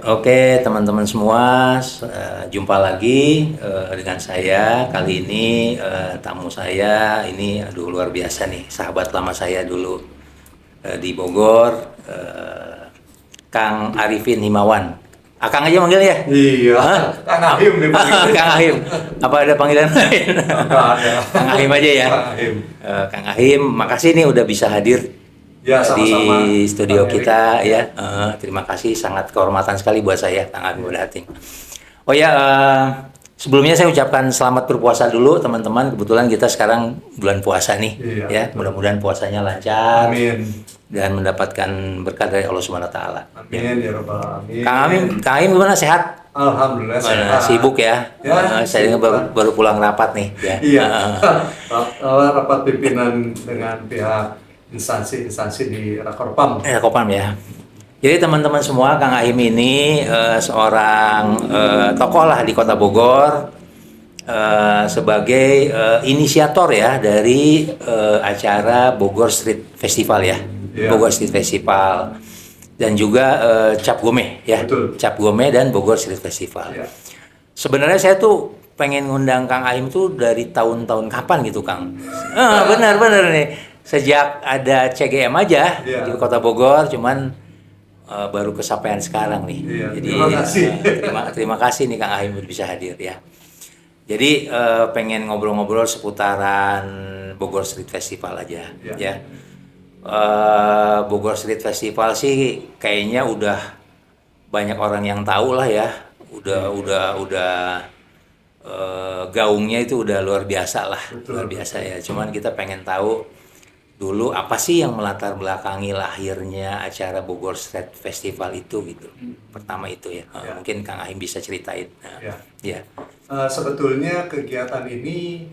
Oke, teman-teman semua, jumpa lagi dengan saya. Kali ini tamu saya ini, aduh luar biasa nih, sahabat lama saya dulu di Bogor, Kang Arifin Himawan. Akang aja manggil ya? Iya, Hah? Kang Ahim dipanggil. Kang Ahim. Apa ada panggilan lain? Enggak ada. Kang Ahim aja ya. Kang Ahim. Kang Ahim, makasih nih udah bisa hadir Ya, di sama-sama. studio Kang Erik. kita ya. Terima kasih, sangat kehormatan sekali buat saya, Kang Ahim Udahating. Oh ya, sebelumnya saya ucapkan selamat berpuasa dulu teman-teman. Kebetulan kita sekarang bulan puasa nih, Iya, ya. betul. Mudah-mudahan puasanya lancar Amin. dan mendapatkan berkat dari Allah Subhanahu wa taala. Amin ya rabbal alamin. Kang Ahim gimana, sehat? Alhamdulillah Mana, sehat. sibuk ya? Ya, Saya sibuk, baru, Pak. baru pulang rapat nih ya. Iya. Rapat pimpinan dengan pihak instansi-instansi di Rakorpam. Kopam ya. Jadi teman-teman semua, Kang Ahim ini seorang tokoh lah di Kota Bogor, sebagai inisiator ya dari acara Bogor Street Festival ya. Iya. Bogor Street Festival dan juga Cap Gome ya. Betul. Cap Gome dan Bogor Street Festival. Iya. Sebenarnya saya tuh pengen ngundang Kang Ahim tuh dari tahun-tahun kapan gitu, Kang. Benar-benar nih. Sejak ada CGM aja Iya. di Kota Bogor, cuman baru kesampaian sekarang nih. Iya, Jadi terima kasih. terima kasih nih Kang Ahim udah bisa hadir ya. Jadi pengen ngobrol-ngobrol seputaran Bogor Street Festival aja Iya. ya. Bogor Street Festival sih kayaknya udah banyak orang yang tahu lah ya. Udah gaungnya itu udah luar biasa lah. Betul. Luar biasa ya. Cuman kita pengen tahu dulu apa sih yang melatar belakangi lahirnya acara Bogor Street Festival itu gitu. Pertama itu ya. Ya. Mungkin Kang Ahim bisa ceritain. Nah, Ya. ya. Sebetulnya kegiatan ini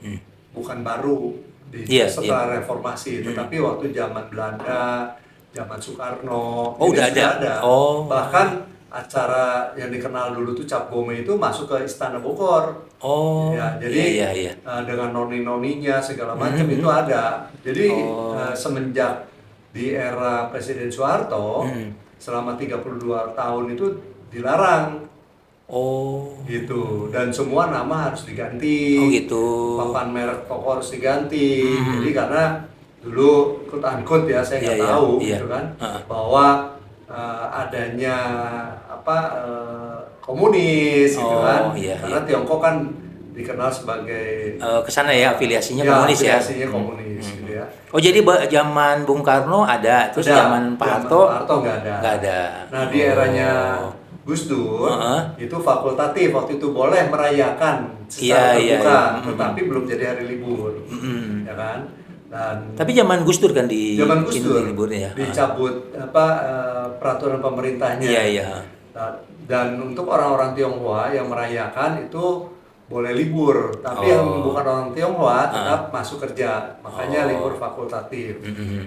bukan baru Iya, setelah reformasi, tetapi waktu zaman Belanda, zaman Soekarno, Oh, ini udah sudah ada. Oh. Bahkan acara yang dikenal dulu tuh Cap Gome itu masuk ke Istana Bogor. Oh. Ya, jadi iya. dengan noni-noninya segala macam itu ada. Jadi semenjak di era Presiden Soeharto, selama 32 tahun itu dilarang Oh. gitu, dan semua nama harus diganti. Oh gitu. Papan merek toko harus diganti. Jadi karena dulu quote unquote ya, saya nggak Iya, tahu iya. gitu kan, Heeh. bahwa adanya komunis gitu Oh, kan. iya, Karena iya. Tiongkok kan dikenal sebagai Kesana ya afiliasinya komunis ya. afiliasinya komunis gitu ya. Oh jadi zaman Bung Karno ada, terus Ada. zaman Pak Zaman Harto Pak Harto nggak ada. nggak ada. Nah di eranya Oh. Gus Dur Heeh. itu fakultatif, waktu itu boleh merayakan Iya, secara iya, terbuka, iya. tetapi belum jadi hari libur, ya kan? Dan Tapi zaman Gus Dur kan di zaman Gus Dur liburnya ya. dicabut peraturan pemerintahnya. Iya, iya. Dan untuk orang-orang Tionghoa yang merayakan itu boleh libur, tapi yang bukan orang Tionghoa tetap masuk kerja, makanya libur fakultatif.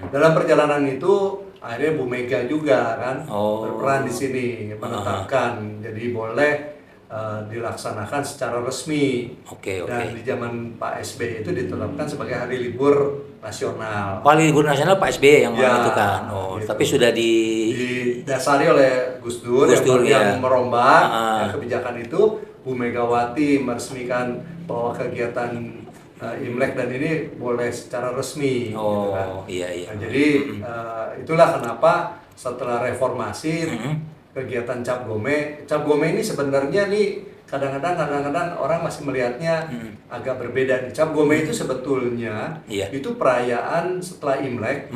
Dalam perjalanan itu akhirnya Bu Mega juga kan berperan di sini menetapkan, jadi boleh dilaksanakan secara resmi. Oke. Dan di zaman Pak SBY itu ditetapkan sebagai hari libur nasional. Hari libur nasional Pak SBY yang Ya, menentukan. Oh, gitu. tapi sudah Didasari oleh Gus Dur, ya. yang merombak Ah. kebijakan itu. Bu Megawati meresmikan bahwa kegiatan Imlek dan ini boleh secara resmi. Gitu kan. Oh, iya. Nah, jadi itulah kenapa setelah reformasi kegiatan Cap Gome ini sebenarnya nih kadang-kadang orang masih melihatnya agak berbeda nih. Cap Gome itu sebetulnya Iya. itu perayaan setelah Imlek.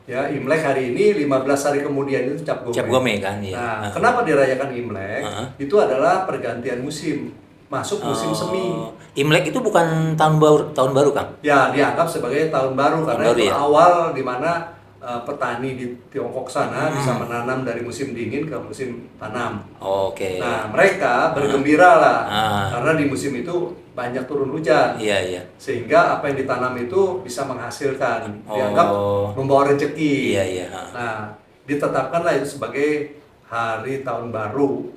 Ya, Imlek hari ini 15 hari kemudian itu Cap Gome. Cap Gome kan, ya. Nah, kenapa dirayakan Imlek? Itu adalah pergantian musim, masuk musim semi. Imlek itu bukan tahun baru Kang. Ya, dianggap sebagai tahun baru karena baru, itu ya? awal di mana petani di Tiongkok sana bisa menanam dari musim dingin ke musim tanam. Oke. Nah, mereka bergembira lah Ah. karena di musim itu banyak turun hujan. Iya. Sehingga apa yang ditanam itu bisa menghasilkan, Oh. dianggap membawa rezeki. Iya. Nah, ditetapkanlah itu sebagai hari tahun baru,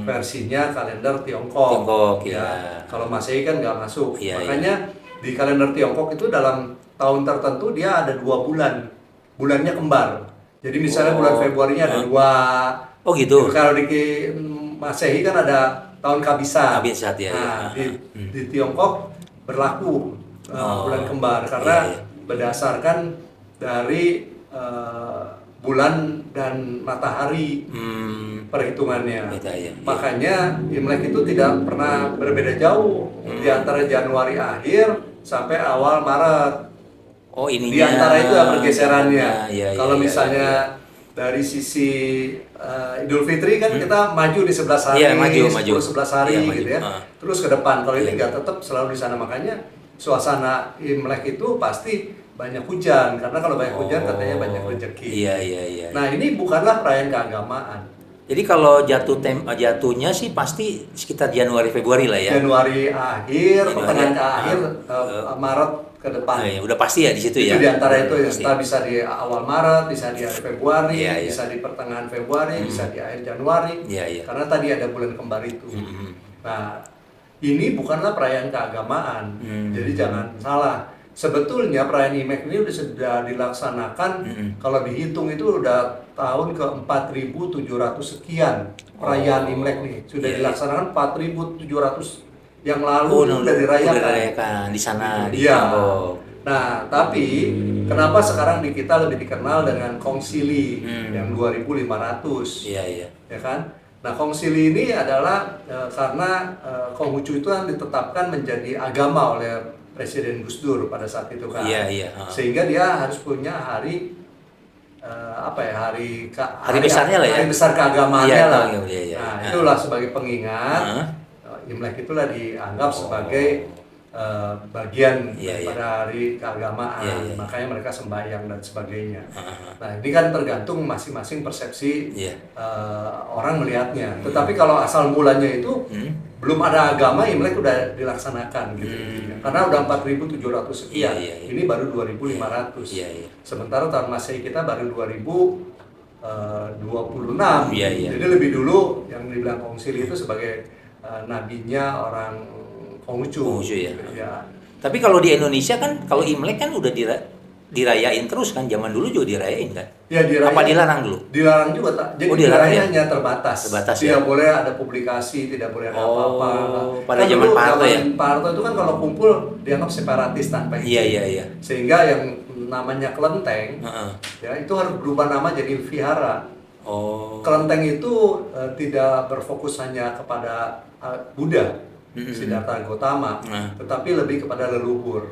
versinya kalender Tiongkok. Tiongkok, ya. ya. Kalau Masehi kan nggak masuk. Iya, Makanya di kalender Tiongkok itu dalam tahun tertentu dia ada 2 bulan, bulannya kembar. Jadi misalnya bulan Februarinya ada 2, Oh gitu. Kalau di Masehi kan ada tahun Kabisat. Kabisat, ya, ya. Nah, di Tiongkok berlaku bulan kembar karena iya, iya. berdasarkan dari bulan dan matahari perhitungannya. Beda, ya. Makanya Imlek itu tidak pernah berbeda jauh di antara Januari akhir sampai awal Maret. Oh, ininya. Di antara itu ya pergeserannya. Iya, iya, Kalau iya, misalnya dari sisi Idul Fitri kan kita maju di 11 hari, Iya, maju. 10-11 hari Iya, maju. gitu ya. Terus ke depan. Kalau ini Iya. nggak, tetap selalu di sana. Makanya suasana Imlek itu pasti banyak hujan, karena kalau banyak hujan katanya banyak rezeki. Iya, iya, iya. Nah, ini bukanlah perayaan keagamaan. Jadi kalau jatuhnya sih pasti sekitar Januari Februari lah ya. Januari akhir, Januari, pertengahan ke akhir, Maret ke depan. Nah, ya, udah pasti ya di situ ya. Itu di antara itu ya, Pasti. entah bisa di awal Maret, bisa di akhir Februari, Iya, iya. bisa di pertengahan Februari, bisa di akhir Januari. Iya, iya. Karena tadi ada bulan kembar itu. Nah, ini bukanlah perayaan keagamaan. Jadi jangan salah. Sebetulnya perayaan Imlek ini sudah dilaksanakan, kalau dihitung itu udah tahun ke 4.700 sekian perayaan Imlek nih. Sudah Iya, iya. dilaksanakan 4.700 yang lalu itu udah dirayakan. Di sana di Iya. Tiongkok. Nah, tapi kenapa sekarang di kita lebih dikenal dengan Kongzili yang 2.500? Iya, iya. Ya kan? Nah, Kongzili ini adalah karena Konghucu itu kan ditetapkan menjadi agama oleh Presiden Gus Dur pada saat itu kan. Iya, iya. Sehingga dia harus punya hari hari besarnya lah ya. Hari besar keagamaannya Iya, lah. iya, iya. Nah, itulah sebagai pengingat. Imlek itulah dianggap sebagai bagian Iya, iya. daripada hari keagamaan. Iya, iya. Makanya mereka sembahyang dan sebagainya. Nah, ini kan tergantung masing-masing persepsi Iya. orang melihatnya. Tetapi kalau asal mulanya itu belum ada agama, Imlek udah dilaksanakan gitu. Karena udah 4.700 sekian. Iya, iya, iya. Ini baru 2.500. Iya, iya. Sementara tahun Masehi kita baru 2026. Iya, iya. Jadi lebih dulu yang dibilang Kongzili itu sebagai nabinya orang Konghucu. Konghucu, ya. Ya. Tapi kalau di Indonesia kan kalau Imlek kan udah dirayain terus kan, zaman dulu juga dirayain kan? Ya, dirayain. Apa dilarang dulu? Dilarang juga, tak. Jadi dilarang ya? dirayainnya terbatas. Terbatas, tidak ya? boleh ada publikasi, tidak boleh ada apa-apa. Pada Kan zaman dulu Pak Harto ya? Pak Harto itu kan kalau kumpul dianggap separatis tanpa izin. Iya, iya, iya. Sehingga yang namanya kelenteng, ya itu harus berubah nama jadi vihara. Kelenteng itu tidak berfokus hanya kepada Buddha, Siddhartha Gautama, tetapi lebih kepada leluhur.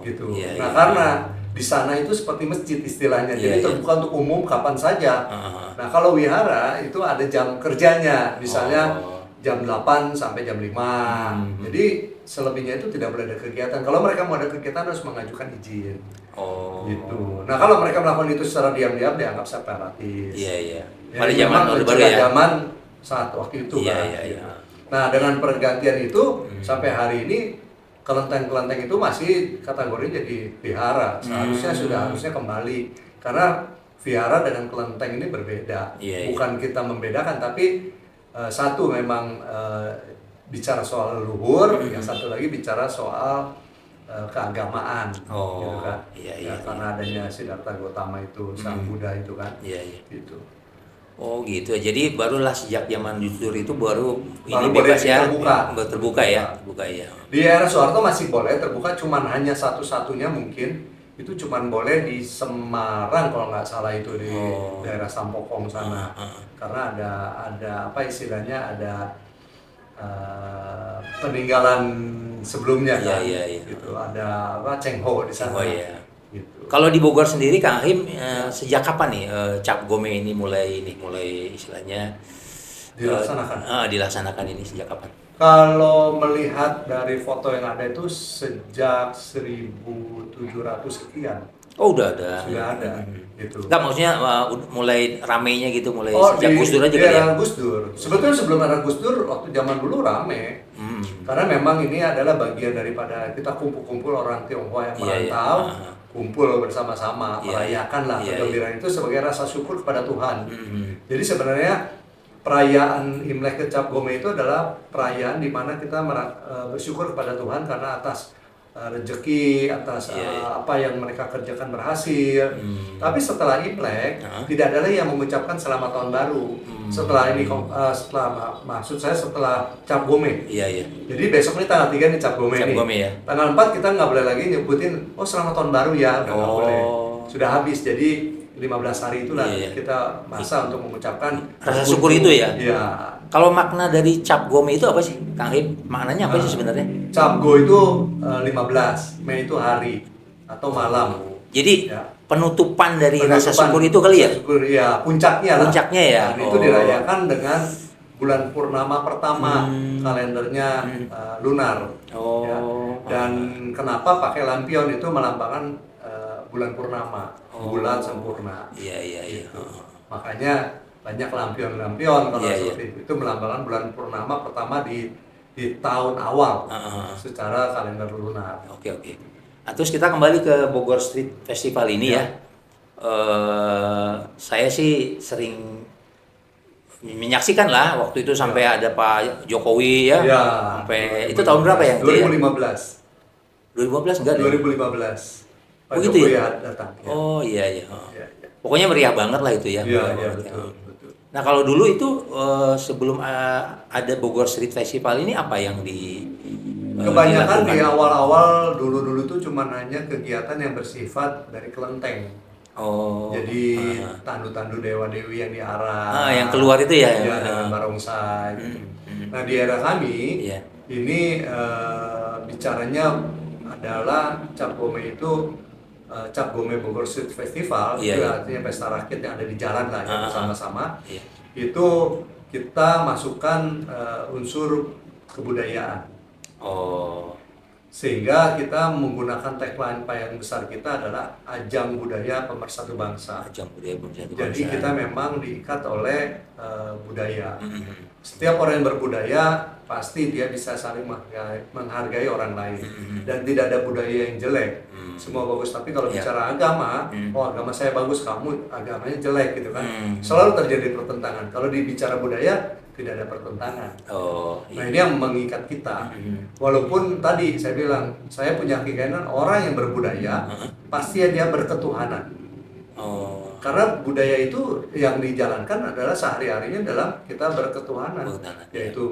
Gitu. Iya, Nah, iya. karena di sana itu seperti masjid istilahnya, Iya, jadi iya. terbuka untuk umum kapan saja. Nah, kalau wihara itu ada jam kerjanya, misalnya jam 8 sampai jam 5. Jadi selebihnya itu tidak boleh ada kegiatan. Kalau mereka mau ada kegiatan harus mengajukan izin. Gitu. Nah, kalau mereka melakukan itu secara diam-diam dianggap separatis. Iya, iya. Ya, Pada memang zaman Orde Baru mencegah ya. zaman saat waktu itu Iya, kan. iya, iya. Nah, dengan pergantian itu sampai hari ini kelenteng-kelenteng itu masih kategori jadi vihara. Harusnya kembali, karena vihara dengan kelenteng ini berbeda. Iya, Bukan kita membedakan, tapi satu memang bicara soal leluhur, yang satu lagi bicara soal keagamaan, gitu kan. Iya, Ya, iya, karena adanya Siddhartha Gautama itu, sang Buddha itu kan. Iya, iya. Gitu. Oh gitu ya. Jadi barulah sejak zaman Gus Dur itu baru ini Baru boleh bebas ya. terbuka. Baru terbuka ya. Terbuka ya. Di era Soeharto masih boleh terbuka, cuman hanya satu-satunya mungkin itu cuman boleh di Semarang kalau nggak salah, itu di daerah Sampokong sana. Karena ada apa istilahnya, ada peninggalan sebelumnya kan. Iya. Gitu. Ada apa, Cheng Ho di sana. Oh iya. Gitu. Kalau di Bogor sendiri Kang Ahim sejak kapan nih Cap Gome ini mulai istilahnya dilaksanakan ini sejak kapan? Kalau melihat dari foto yang ada itu sejak 1700 sekian. Oh udah ada. Sudah ada, gitu. Enggak, maksudnya mulai ramenya gitu, mulai sejak Gus Dur aja di kali ya? era Gus Dur. Sebetulnya sebelum era Gus Dur, waktu zaman dulu rame. Karena memang ini adalah bagian daripada kita kumpul-kumpul orang Tionghoa yang merantau, kumpul bersama-sama, merayakan lah kegembiraan itu sebagai rasa syukur kepada Tuhan. Jadi sebenarnya perayaan Imlek Cap Gome itu adalah perayaan di mana kita bersyukur kepada Tuhan karena atas rezeki, atas apa yang mereka kerjakan berhasil. Tapi setelah Imlek tidak ada lagi yang mengucapkan selamat tahun baru. Setelah ini maksud saya setelah Cap Gome. Iya, iya. Jadi besok ini tanggal 3 nih Cap Gome Cap nih. Gome ya. Tanggal 4 kita nggak boleh lagi nyebutin selamat tahun baru ya, nggak boleh. Sudah habis, jadi 15 hari itulah kita masa untuk mengucapkan rasa syukur itu ya. Iya. Kalau makna dari Cap Gome itu apa sih, Kang Hip? Maknanya apa sih sebenarnya? Cap Go itu 15, Mei itu hari atau malam. Jadi penutupan dari rasa syukur itu kali ya? Syukur ya, puncaknya lah. Puncaknya ya. Dan itu dirayakan dengan bulan purnama pertama kalendernya lunar. Ya. Dan kenapa pakai lampion itu melambangkan bulan purnama, bulan sempurna. Iya, iya, iya. Gitu. Makanya banyak lampion-lampion kalau seperti itu melambangkan bulan purnama pertama di tahun awal secara kalender lunar. Oke, oke. Nah, terus kita kembali ke Bogor Street Festival ini ya. Saya sih sering menyaksikan lah waktu itu sampai ada Pak Jokowi ya. Sampai itu tahun berapa ya? 2015. 2015 enggak? 2015. Pak Begitu Jokowi ya? datang. Ya. Oh iya, iya. Ya, ya. Pokoknya meriah banget lah itu ya. Iya, betul. Nah kalau dulu itu sebelum ada Bogor Street Festival ini apa yang kebanyakan di awal-awal dulu tuh cuma hanya kegiatan yang bersifat dari kelenteng. Jadi tandu-tandu dewa-dewi yang diarah. Yang keluar itu ya? Ya, dengan barongsai. Nah di era kami ini bicaranya adalah Cap Gome itu Cap Gome Bogor Street Festival, itu artinya pesta rakyat yang ada di jalan lah ya, bersama-sama. Itu kita masukkan unsur kebudayaan. Sehingga kita menggunakan tagline yang besar kita adalah ajang budaya pemersatu bangsa. Ajang budaya pemersatu bangsa. Jadi kita memang diikat oleh budaya. Setiap orang yang berbudaya pasti dia bisa saling menghargai orang lain. Dan tidak ada budaya yang jelek. Semua bagus. Tapi kalau bicara agama, oh agama saya bagus, kamu agamanya jelek gitu kan. Selalu terjadi pertentangan. Kalau dibicara budaya tidak ada pertentangan. Nah ini yang mengikat kita. Walaupun tadi saya bilang, saya punya keyakinan orang yang berbudaya pasti dia berketuhanan. Karena budaya itu yang dijalankan adalah sehari-harinya dalam kita berketuhanan, yaitu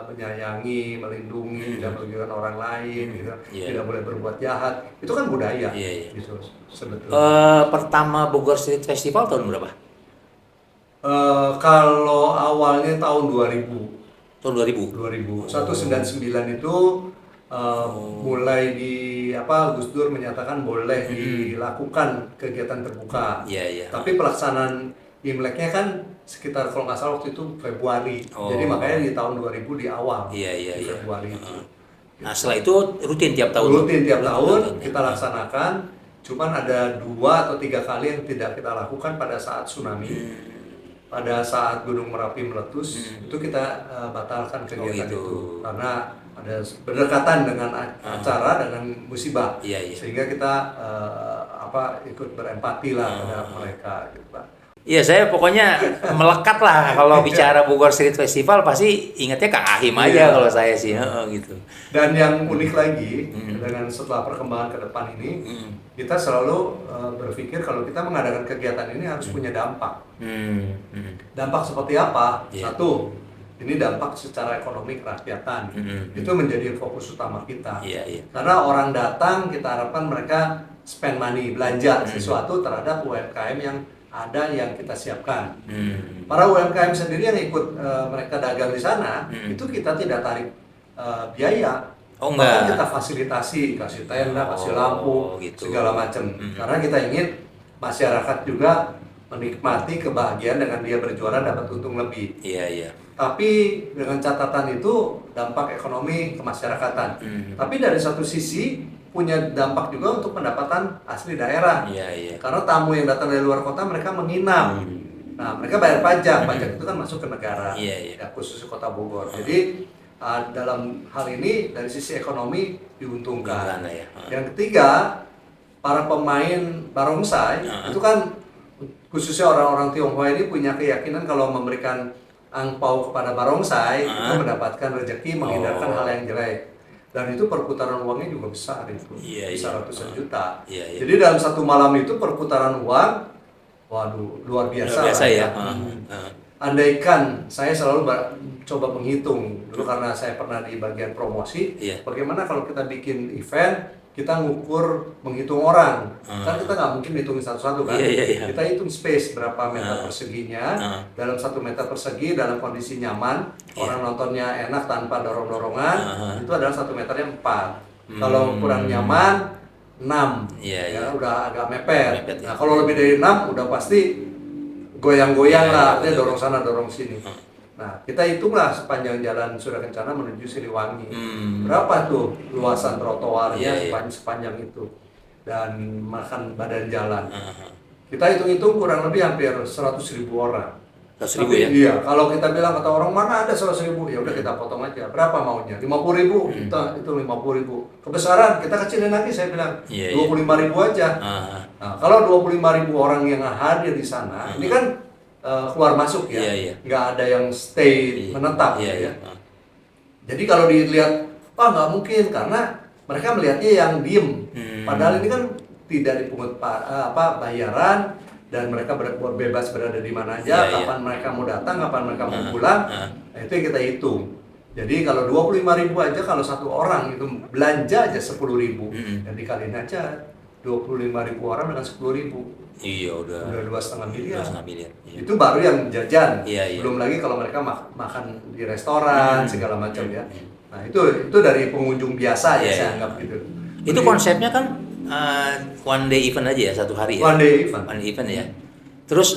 menyayangi, melindungi, tidak merugikan orang lain, gitu. Tidak boleh berbuat jahat. Itu kan budaya. Gitu, sebetulnya. Pertama Bogor Street Festival tahun berapa? Kalau awalnya tahun 2000. Tahun 2000. 199 itu mulai Gus Dur menyatakan boleh dilakukan kegiatan terbuka. Tapi pelaksanaan Imleknya kan sekitar kalau nggak salah waktu itu Februari. Jadi makanya di tahun 2000 di awal di Februari itu. Nah setelah itu rutin tiap tahun? Rutin tiap tahun kita laksanakan. Cuman ada 2 atau 3 kali yang tidak kita lakukan pada saat tsunami. Pada saat Gunung Merapi meletus itu kita batalkan kegiatan itu karena ada berdekatan dengan acara dengan musibah sehingga kita ikut berempati lah pada mereka gitu Pak. Iya saya pokoknya melekat lah kalau bicara Bogor Street Festival pasti ingatnya Kang Ahim aja kalau saya sih gitu. Dan yang unik lagi dengan setelah perkembangan ke depan ini kita selalu berpikir kalau kita mengadakan kegiatan ini harus punya dampak. Dampak seperti apa? Satu, ini dampak secara ekonomi kerakyatan. Itu menjadi fokus utama kita. Karena orang datang kita harapkan mereka spend money, belanja sesuatu terhadap UMKM yang ada yang kita siapkan. Para UMKM sendiri yang ikut mereka dagang di sana, itu kita tidak tarik biaya. Bahkan kita fasilitasi, kasih tenda, kasih lampu, segala macam. Karena kita ingin masyarakat juga menikmati kebahagiaan dengan dia berjualan dapat untung lebih. Tapi dengan catatan itu dampak ekonomi kemasyarakatan. Tapi dari satu sisi punya dampak juga untuk pendapatan asli daerah. Karena tamu yang datang dari luar kota mereka menginap. Nah, mereka bayar pajak. Pajak itu kan masuk ke negara. Ya, khusus Kota Bogor. Jadi dalam hal ini dari sisi ekonomi diuntungkan. Yang ketiga, para pemain barongsai itu kan khususnya orang-orang Tionghoa ini punya keyakinan kalau memberikan angpau kepada barongsai itu mendapatkan rezeki, menghindarkan hal yang jelek. dan itu perputaran uangnya juga besar itu, Iya, bisa iya. ratusan juta. Iya, iya. Jadi dalam satu malam itu perputaran uang, waduh, luar biasa. Luar biasa lah ya. Andaikan saya selalu coba menghitung dulu karena saya pernah di bagian promosi, Iya. bagaimana kalau kita bikin event, kita ngukur menghitung orang, kan kita nggak mungkin hitungin satu-satu kan. Iya, iya, iya. Kita hitung space berapa meter perseginya, dalam 1 meter persegi dalam kondisi nyaman, orang nontonnya enak tanpa dorong-dorongan, itu adalah 1 meternya 4. Kalau kurang nyaman 6, Iya, ya iya. udah agak mepet. Mepet, Nah ya. kalau lebih dari 6 udah pasti goyang-goyang Iya, lah, iya, artinya betul. dorong sana dorong sini. Nah kita hitunglah sepanjang jalan Surya Kencana menuju Siliwangi, berapa tuh luasan trotoarnya Iya, iya. sepanjang itu, dan makan badan jalan. Kita hitung-hitung kurang lebih hampir 100.000 orang. 100.000 Tapi, ya? Iya, kalau kita bilang kata orang mana ada 100.000, ya udah kita potong aja. Berapa maunya? 50.000, kita itu 50.000. Kebesaran kita kecilin lagi, saya bilang Iya, iya. 25.000 aja. Nah, kalau 25.000 orang yang hadir di sana, ini kan keluar masuk ya, Iya, iya. nggak ada yang stay menetap Iya, ya. iya. Jadi kalau dilihat, nggak mungkin karena mereka melihatnya yang diem. Padahal ini kan tidak dipungut bayaran, dan mereka bebas berada di mana aja, Iya, kapan mereka mau datang, kapan mereka mau pulang. Nah, itu yang kita hitung. Jadi kalau 25.000 aja, kalau satu orang itu belanja aja 10.000, dan dikaliin aja 25.000 orang dengan 10.000. Iya, udah 2,5 miliar. 2,5 miliar. Iya. Itu baru yang jajan. Iya, iya. Belum lagi kalau mereka makan di restoran segala macam ya. Nah, itu dari pengunjung biasa ya, Iya, saya iya. anggap gitu. Itu konsepnya kan one day event aja ya, 1 hari ya. One day event. One day event ya. Terus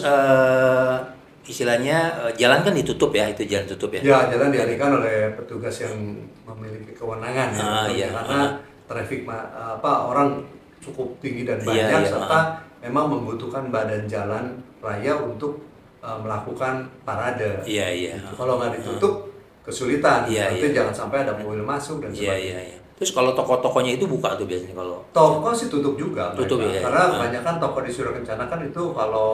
istilahnya jalan kan ditutup ya, itu jalan tutup ya. Ya, jalan dialihkan oleh petugas yang memiliki kewenangan ya. Iya. Karena traffic orang cukup tinggi dan Iya, banyak, iya. serta memang membutuhkan badan jalan raya untuk melakukan parade. Iya, iya. Kalau nggak ditutup kesulitan. Iya, Nanti iya. jangan sampai ada mobil masuk dan Iya, sebagainya. iya, iya. Terus kalau toko-tokonya itu buka tuh biasanya kalau Toko sih tutup juga Tutup mereka. ya? Karena kebanyakan toko di Surya Kencana kan itu kalau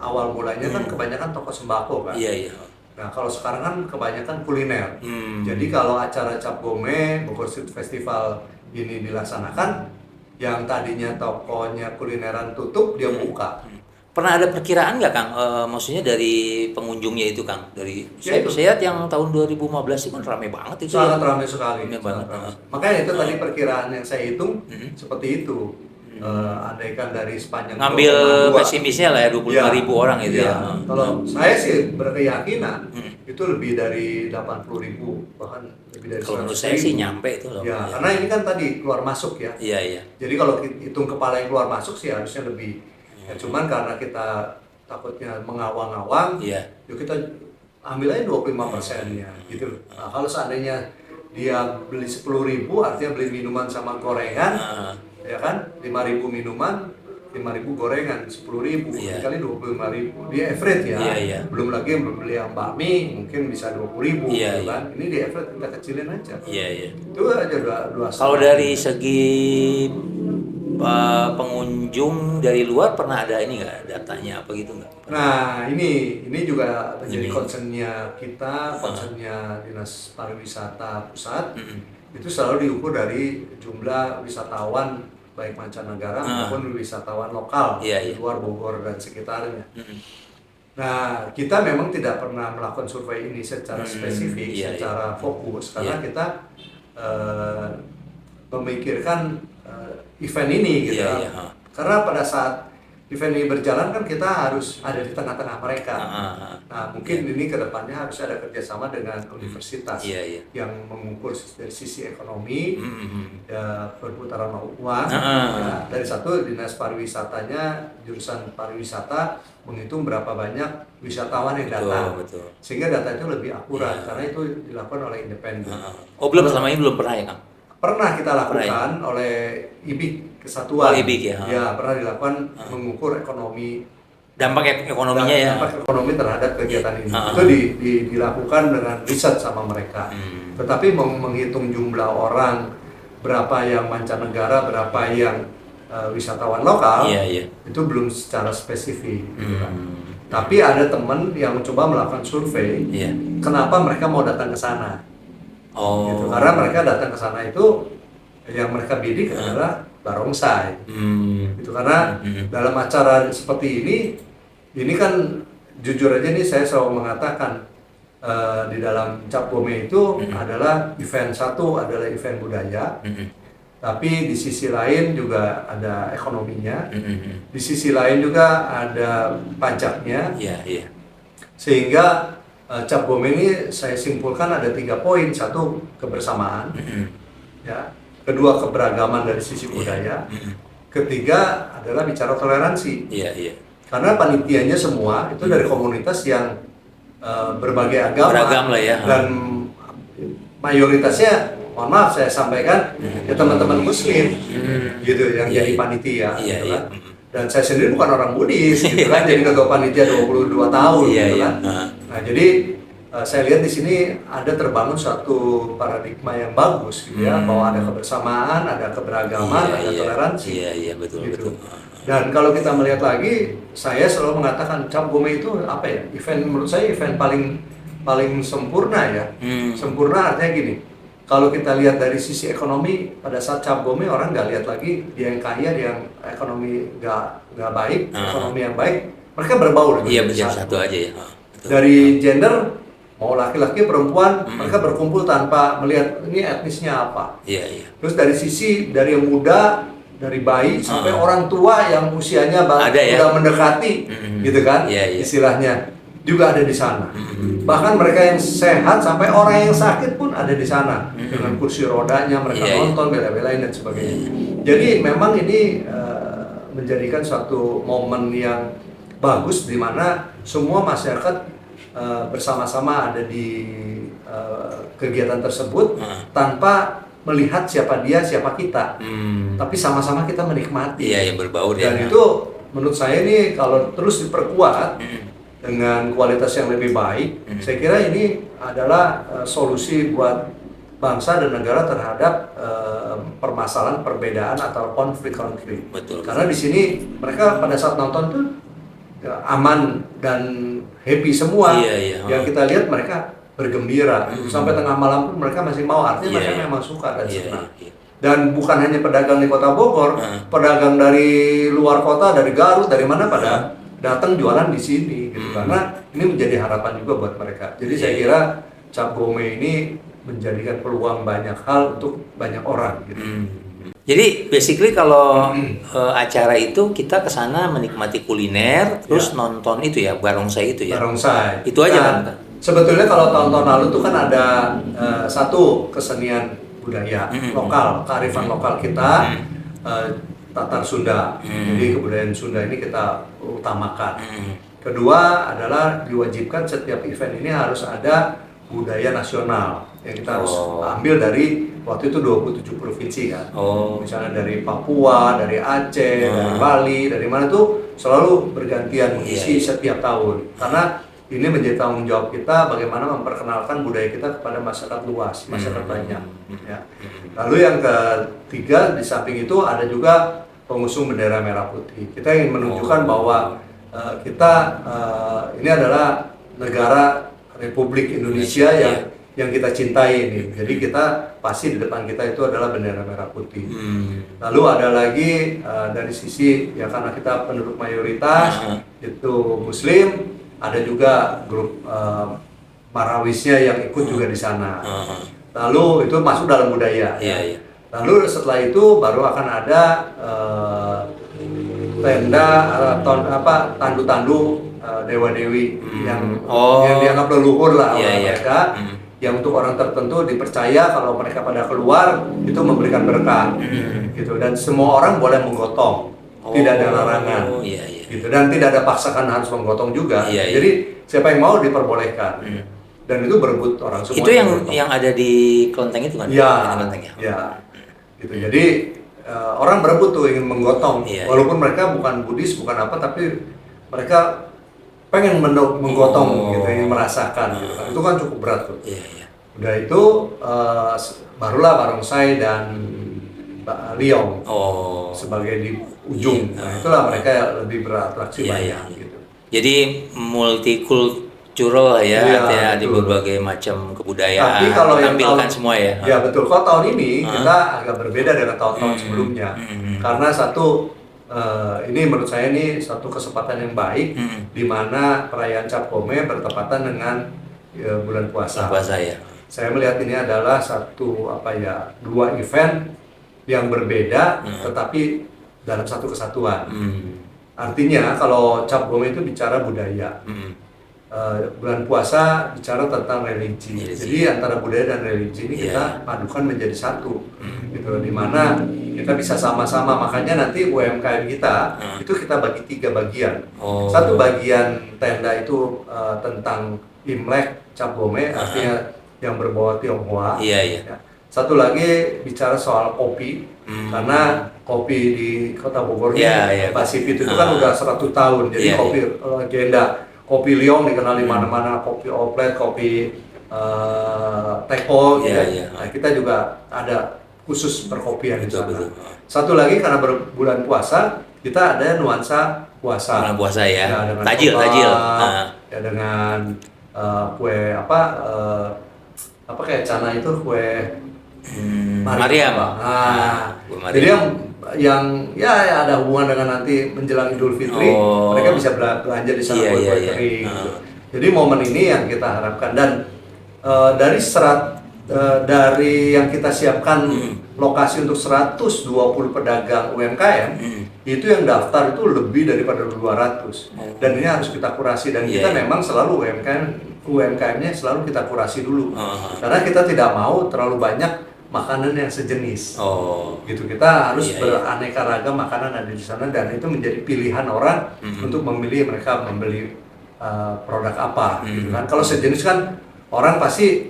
awal mulanya kan kebanyakan toko sembako kan. Iya, iya. Nah kalau sekarang kan kebanyakan kuliner. Hmm. Jadi kalau acara Cap Gome, Bogor Street Festival ini dilaksanakan, yang tadinya tokonya kulineran tutup, dia buka. Pernah ada perkiraan nggak Kang? Maksudnya dari pengunjungnya itu Kang, dari Ya, itu. saya lihat yang tahun 2015 itu kan ramai banget itu. Sangat ya. ramai sekali. Ramai sangat banget. ramai. Makanya itu tadi perkiraan yang saya hitung seperti itu. Andaikan dari sepanjang Ngambil 2,2. pesimisnya lah ya 25.000 orang itu Iya. ya. Kalau saya sih berkeyakinan itu lebih dari 80.000, bahkan lebih dari Kalau menurut 100.000. saya sih nyampe itu loh. Ya, karena ini kan tadi keluar masuk ya. Iya, iya. Jadi kalau hitung kepala yang keluar masuk sih harusnya lebih. Ya, cuman karena kita takutnya mengawang-awang, Iya. yuk kita ambil aja 25%-nya gitu. Nah, kalau seandainya dia beli 10.000, artinya beli minuman sama gorengan, ya kan, 5.000 minuman, 5.000 gorengan, 10.000 Iya. kali 25.000, dia average ya. Iya, iya. Belum lagi yang beli yang bakmi mungkin bisa 20.000, Iya, gitu kan. Ini di average kita kecilin aja. Iya, iya. Itu aja dua. Kalau dari segi pengunjung dari luar pernah ada ini nggak datanya apa gitu nggak? Nah, ini juga menjadi Ini. concernnya kita, concernnya Dinas Pariwisata Pusat. Itu selalu diukur dari jumlah wisatawan baik mancanegara maupun wisatawan lokal Iya, di iya. luar Bogor dan sekitarnya. Nah, kita memang tidak pernah melakukan survei ini secara spesifik, Iya, secara fokus, karena Iya. kita memikirkan event ini gitu. Iya, iya. Karena pada saat event ini berjalan kan kita harus ada di tengah-tengah mereka. Nah, mungkin ini kedepannya harus ada kerjasama dengan universitas Iya, iya. yang mengukur dari sisi ekonomi, ya, perputaran uang. Ah. Ya, dari satu dinas pariwisatanya, jurusan pariwisata menghitung berapa banyak wisatawan yang datang, Betul. sehingga data itu lebih akurat Iya. karena itu dilakukan oleh independen. Oh belum, selama ini belum pernah ya Kang? Pernah kita lakukan Pernah, oleh IBIK Kesatuan. Oh, IBIK ya. Ya, pernah dilakukan mengukur ekonomi, Dampak ekonominya ya. dampak ekonomi terhadap kegiatan ini. Ah. Itu dilakukan dengan riset sama mereka. Tetapi menghitung jumlah orang, berapa yang mancanegara, berapa yang wisatawan lokal, Iya, iya. itu belum secara spesifik. Gitu kan. Tapi ada teman yang mencoba melakukan survei, Iya. kenapa mereka mau datang ke sana. Gitu. Karena mereka datang ke sana itu yang mereka bidik adalah barongsai. Gitu. Karena dalam acara seperti ini kan jujur aja nih saya selalu mengatakan di dalam Cap Gome itu adalah satu adalah event budaya, tapi di sisi lain juga ada ekonominya, di sisi lain juga ada pajaknya, sehingga Cap Gome ini saya simpulkan ada 3 poin. Satu, kebersamaan, ya. Kedua, keberagaman dari sisi budaya. Ketiga adalah bicara toleransi. Karena panitianya semua itu dari komunitas yang berbagai agama, beragam lah ya. Dan mayoritasnya, mohon maaf saya sampaikan, ya teman-teman Muslim, gitu yang jadi panitia, gitu kan. Dan saya sendiri bukan orang Buddhis, gitu kan, jadi ketua panitia 22 tahun, gitu kan. Nah, jadi saya lihat di sini ada terbangun suatu paradigma yang bagus, gitu ya, bahwa ada kebersamaan, ada keberagaman, ada toleransi. Betul, gitu. betul. Dan kalau kita melihat lagi, saya selalu mengatakan Cap Gome itu apa ya? Event, menurut saya event paling sempurna ya. Sempurna artinya gini. Kalau kita lihat dari sisi ekonomi, pada saat Cap Gome orang nggak lihat lagi dia yang kaya, dia yang ekonomi nggak baik, ekonomi yang baik, mereka berbaur. Menjadi satu aja ya. Dari gender, mau laki-laki perempuan, mereka berkumpul tanpa melihat ini etnisnya apa. Terus dari sisi dari yang muda, dari bayi sampai orang tua yang usianya sudah mendekati, gitu kan, istilahnya juga ada di sana. Bahkan mereka yang sehat sampai orang yang sakit pun ada di sana dengan kursi rodanya, mereka nonton, bela-belain dan sebagainya. Jadi memang ini menjadikan suatu momen yang bagus di mana semua masyarakat bersama-sama ada di kegiatan tersebut tanpa melihat siapa dia, siapa kita, tapi sama-sama kita menikmati. Berbaur. Dan itu menurut saya ini kalau terus diperkuat dengan kualitas yang lebih baik, saya kira ini adalah solusi buat bangsa dan negara terhadap permasalahan perbedaan atau konflik-konflik. Karena di sini mereka pada saat nonton tuh aman dan happy semua. Yang kita lihat mereka bergembira sampai tengah malam pun mereka masih mau, artinya mereka memang suka dan senang. Dan bukan hanya pedagang di Kota Bogor, pedagang dari luar kota, dari Garut, dari mana pada datang jualan di sini, gitu. Karena ini menjadi harapan juga buat mereka. Jadi saya kira Cap Gome ini menjadikan peluang banyak hal untuk banyak orang, gitu. Jadi basically kalau acara itu kita ke sana menikmati kuliner, terus nonton itu ya, barongsai itu ya. Barongsai. Itu aja kan. Sebetulnya kalau tahun-tahun lalu tuh kan ada satu kesenian budaya lokal, kearifan lokal kita, Tatar Sunda. Jadi kebudayaan Sunda ini kita utamakan. Kedua adalah diwajibkan setiap event ini harus ada budaya nasional yang kita harus ambil dari waktu itu 27 provinsi kan. Misalnya dari Papua, dari Aceh, dari Bali, dari mana tuh selalu bergantian mengisi setiap tahun. Karena ini menjadi tanggung jawab kita bagaimana memperkenalkan budaya kita kepada masyarakat luas, masyarakat banyak. Ya. Lalu yang ketiga di samping itu ada juga pengusung bendera merah putih. Kita ingin menunjukkan bahwa kita ini adalah negara Republik Indonesia yang kita cintai ini. Jadi kita pasti di depan kita itu adalah bendera merah putih. Lalu ada lagi dari sisi ya karena kita penduduk mayoritas itu Muslim, ada juga grup Marawisnya yang ikut juga di sana. Lalu itu masuk dalam budaya. Lalu setelah itu baru akan ada tenda atau tandu-tandu dewa-dewi yang dianggap leluhur lah oleh mereka, yang untuk orang tertentu dipercaya kalau mereka pada keluar itu memberikan berkah, gitu. Dan semua orang boleh menggotong, tidak ada larangan, gitu. Dan tidak ada paksakan harus menggotong juga. Jadi siapa yang mau diperbolehkan. Dan itu berebut orang semua. Itu yang ada di kelenteng itu kan? Ya. Gitu. Jadi orang berebut tuh ingin menggotong, walaupun mereka bukan Buddhis, bukan apa, tapi mereka pengen menggotong, gitu, ingin merasakan. Gitu. Itu kan cukup berat tuh. Udah itu barulah barongsai dan liong sebagai di ujung. Nah itulah mereka lebih beratraksi banyak. Gitu. Jadi Curo ya, Iya, artinya di betul. berbagai macam kebudayaan Tapi kalau yang ditampilkan tahun, semua ya. ya betul. Kalau tahun ini kita agak berbeda dengan tahun-tahun sebelumnya. Karena satu, ini menurut saya ini satu kesempatan yang baik, di mana perayaan Cap Gome bertepatan dengan bulan puasa. Puasa ya. Saya melihat ini adalah satu dua event yang berbeda, tetapi dalam satu kesatuan. Artinya kalau Cap Gome itu bicara budaya. Bulan puasa bicara tentang religi. Jadi antara budaya dan religi ini kita padukan menjadi satu, gitu. Dimana kita bisa sama-sama. Makanya nanti UMKM kita itu kita bagi 3 bagian. Satu bagian tenda itu tentang Imlek Cap Gome, artinya yang berbau Tionghoa. Iya. Ya. Satu lagi bicara soal kopi, karena kopi di Kota Bogor ini Pasifik itu kan udah 100 tahun. Jadi kopi legenda. Kopi Liong dikenal di mana-mana, kopi Oplet, kopi Teko, gitu. Nah, kita juga ada khusus perkopian di sana. Betul. Satu lagi karena berbulan puasa, kita ada nuansa puasa. Bulan puasa ya. Dengan Tajil. Ya dengan kue kayak cana itu kue Mariam. Jadi yang ya ada hubungan dengan nanti menjelang Idul Fitri, mereka bisa belanja di sana kue kering. Gitu. Jadi momen ini yang kita harapkan, dan dari yang kita siapkan lokasi untuk 120 pedagang UMKM, itu yang daftar itu lebih daripada 200. Dan ini harus kita kurasi, dan kita memang selalu UMKM-nya selalu kita kurasi dulu. Karena kita tidak mau terlalu banyak makanan yang sejenis. Gitu. Kita harus beraneka ragam makanan ada di sana, dan itu menjadi pilihan orang untuk memilih mereka membeli produk apa, gitu kan. Kalau sejenis kan orang pasti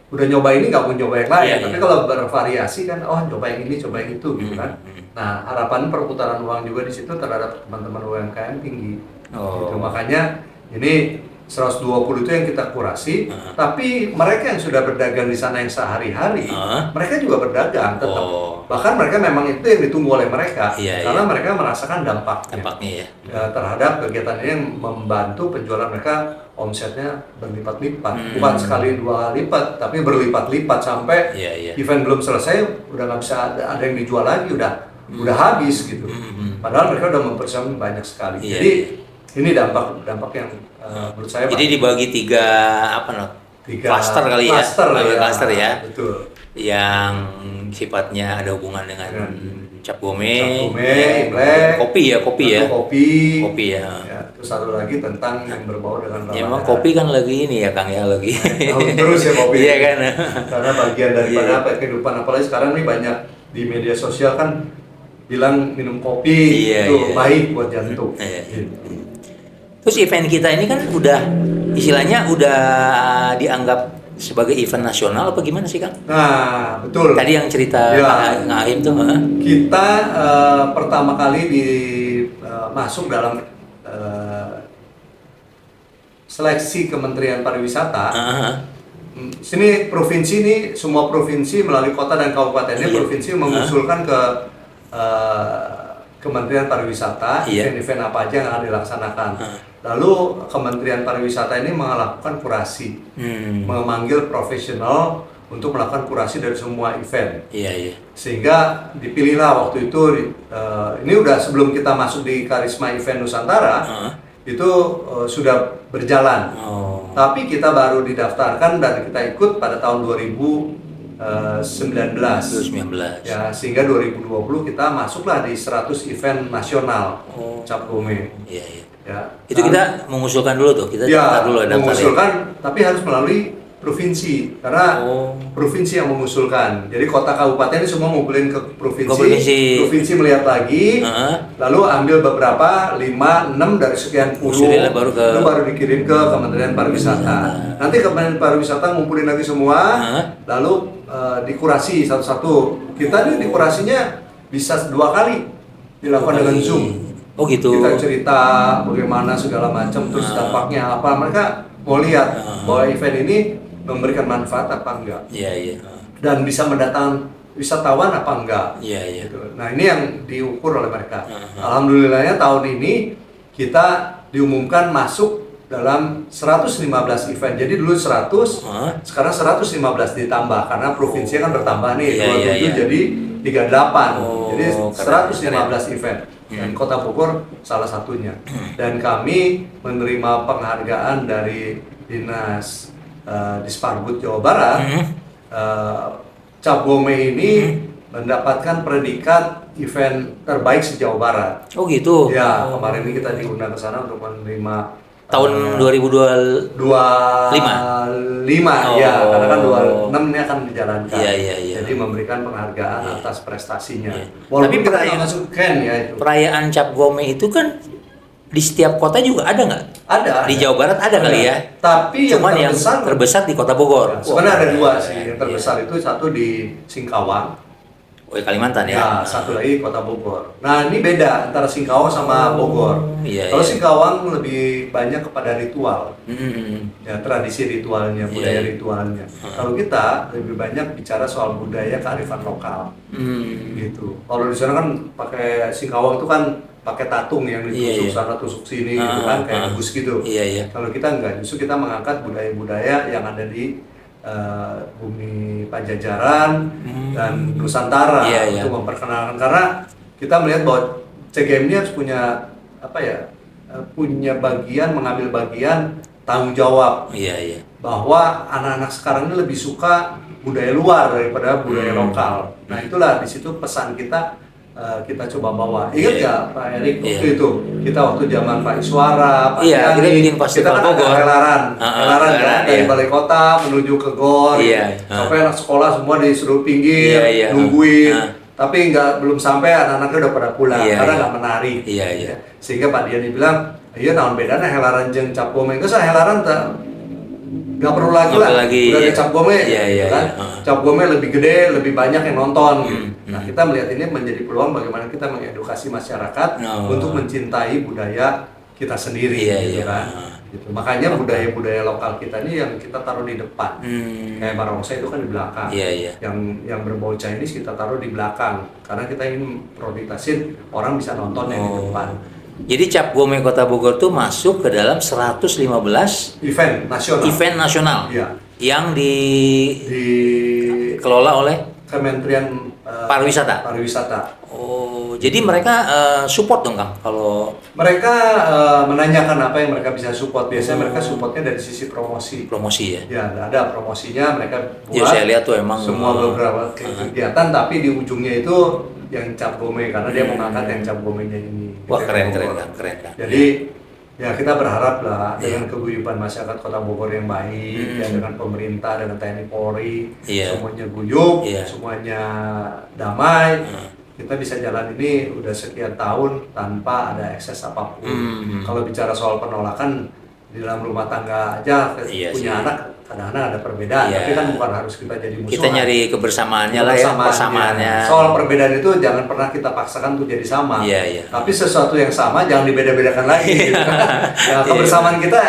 udah nyoba ini nggak mau nyoba yang lain, tapi kalau bervariasi kan, coba yang ini, coba yang itu, gitu kan. Nah, harapan perputaran uang juga di situ terhadap teman-teman UMKM tinggi. Gitu. Makanya ini 120 itu yang kita kurasi, tapi mereka yang sudah berdagang di sana yang sehari-hari, mereka juga berdagang tetap. Bahkan mereka memang itu yang ditunggu oleh mereka, karena mereka merasakan dampaknya terhadap kegiatan ini, yang membantu penjualan mereka, omsetnya berlipat-lipat, bukan sekali 2 lipat, tapi berlipat-lipat sampai event belum selesai udah nggak bisa ada yang dijual lagi, udah habis gitu. Padahal mereka udah mempersiapkan banyak sekali. Jadi ini dampak yang menurut saya. Jadi dibagi 3 cluster kali ya. Cluster ya. Betul. Yang sifatnya ada hubungan dengan Cap Gome, Imlek, kopi ya. Kopi ya. Terus satu lagi tentang yang berbau dengan ya, emang kopi kan lagi ini ya Kang ya, lagi terus ya kopi. Iya kan. Karena bagian daripada kehidupan, apalagi sekarang nih banyak di media sosial kan bilang minum kopi itu baik buat jantung. Terus event kita ini kan udah istilahnya udah dianggap sebagai event nasional apa gimana sih Kang? Nah, betul. Tadi yang cerita Kang Ahim tuh. Kita pertama kali masuk dalam seleksi Kementerian Pariwisata. Sini provinsi ini, semua provinsi melalui kota dan kabupatennya, provinsi mengusulkan ke Kementerian Pariwisata event-event apa aja yang akan dilaksanakan. Lalu Kementerian Pariwisata ini melakukan kurasi, memanggil profesional untuk melakukan kurasi dari semua event. Sehingga dipilihlah waktu itu, ini udah sebelum kita masuk di Karisma Event Nusantara, itu sudah berjalan. Tapi kita baru didaftarkan dan kita ikut pada tahun 2019. Ya, sehingga 2020 kita masuklah di 100 event nasional Cap Gome. Ya. Itu kita mengusulkan dulu tuh, kita daftar dulu. Mengusulkan, tapi harus melalui provinsi, karena provinsi yang mengusulkan. Jadi kota kabupaten ini semua ngumpulin ke provinsi. Provinsi melihat lagi, lalu ambil beberapa 5, 6 dari sekian puluh, itu baru dikirim ke Kementerian Pariwisata. Nanti Kementerian Pariwisata ngumpulin lagi semua, lalu dikurasi satu-satu. Kita nih dikurasinya bisa 2 kali dilakukan dengan Zoom. Gitu. Kita cerita bagaimana segala macam, terus dampaknya apa. Mereka mau lihat bahwa event ini memberikan manfaat apa enggak. Dan bisa mendatangkan wisatawan apa enggak. Gitu. Nah, ini yang diukur oleh mereka. Alhamdulillahnya tahun ini kita diumumkan masuk dalam 115 event. Jadi dulu 100, sekarang 115 ditambah karena provinsi kan bertambah nih, 27 jadi 38. Jadi 115 event. Dan Kota Bogor salah satunya. Dan kami menerima penghargaan dari Dinas Dispargut Jawa Barat. Cap Gome ini mendapatkan predikat event terbaik se-Jawa Barat. Oh gitu. Ya, kemarin ini kita diundang ke sana untuk menerima tahun 2025. 25 ya, karena kan 26 ini akan dijalankan. Iya. Jadi memberikan penghargaan atas prestasinya. Iya. Walaupun Tapi kita perayaan- nggak masuk Ken ya itu. Perayaan Cap Gome itu kan di setiap kota juga ada nggak? Ada. Di Jawa Barat ada kali ya. Tapi Cuman yang terbesar di Kota Bogor. ya, sebenarnya ada dua sih. Iya. Yang terbesar itu satu di Singkawang. Oh, Kalimantan ya. Ya, satu lagi Kota Bogor. Nah, ini beda antara Singkawang sama Bogor. Iya, Kalau iya. Singkawang lebih banyak kepada ritual. Mm-mm. Ya, tradisi ritualnya, budaya Iya. ritualnya. Kalau kita lebih banyak bicara soal budaya kearifan lokal. Gitu. Kalau di sana kan pakai Singkawang itu kan pakai tatung yang Iya. ditusuk sana tusuk sini gitu kan kayak gus gitu. Iya. Kalau kita enggak, justru kita mengangkat budaya-budaya yang ada di bumi Pajajaran dan Nusantara Iya. untuk memperkenalkan, karena kita melihat bahwa CGM ini harus punya punya bagian, mengambil bagian tanggung jawab Iya. bahwa anak-anak sekarang ini lebih suka budaya luar daripada budaya lokal. Nah, itulah di situ pesan kita coba bawa. Ingat Iya. nggak Pak Erik waktu Iya. itu kita waktu zaman Pak Iswara, Pak Iya, kita Yani, bikin festival kita kan Bogor. ada helaran Helaran, kan, dari iya. balai kota menuju ke GOR, Iya. sampai anak sekolah semua disuruh pinggir, Iya. nungguin. Tapi belum sampai anak-anaknya udah pada pulang Iya, karena iya. nggak menarik. Iya. Sehingga Pak Diani bilang, iya naon bedana helaran jeung cap gome, geus helaran nggak perlu lagi Nggak lah, perlu lagi, udah ada iya. cap gome, Iya, kan? iya. Cap gome lebih gede, lebih banyak yang nonton. Hmm. Nah, kita melihat ini menjadi peluang bagaimana kita mengedukasi masyarakat Oh. untuk mencintai budaya kita sendiri, Iya, gitu iya. kan? Gitu. Makanya budaya-budaya lokal kita ini yang kita taruh di depan. Kayak barongsai itu kan di belakang. Iya. Yang berbau Chinese kita taruh di belakang karena kita ingin prioritasin orang bisa nonton yang di depan. Jadi Cap Gome Kota Bogor tuh masuk ke dalam 115 Event nasional. event nasional Iya. yang Di dikelola oleh Kementerian Pariwisata. Pariwisata. Oh, jadi mereka support dong Kang kalau Mereka menanyakan apa yang mereka bisa support. Biasanya mereka supportnya dari sisi promosi. promosi ya. Ya, ada promosinya mereka buat. Ya, saya lihat tuh emang semua beberapa kegiatan, tapi di ujungnya itu yang cap gome karena dia mengangkat yang cap gomenya ini. Wah, Gitu, keren Bogor. Kang. Jadi ya kita berharap lah Iya. dengan keguyuban masyarakat Kota Bogor yang baik, ya, dengan pemerintah, dengan TNI Polri, Iya. semuanya guyup, Iya. semuanya damai. Kita bisa jalan ini udah sekian tahun tanpa ada ekses apapun. Kalau bicara soal penolakan di dalam rumah tangga aja Iya punya sih. anak kadang-kadang ada perbedaan, Iya. tapi kan bukan harus kita jadi musuhan. Kita nyari kebersamaannya lah ya, persamaannya. Soal perbedaan itu jangan pernah kita paksakan untuk jadi sama. Iya. Tapi sesuatu yang sama jangan dibeda-bedakan lagi. Gitu kan. Ya, kebersamaan kita,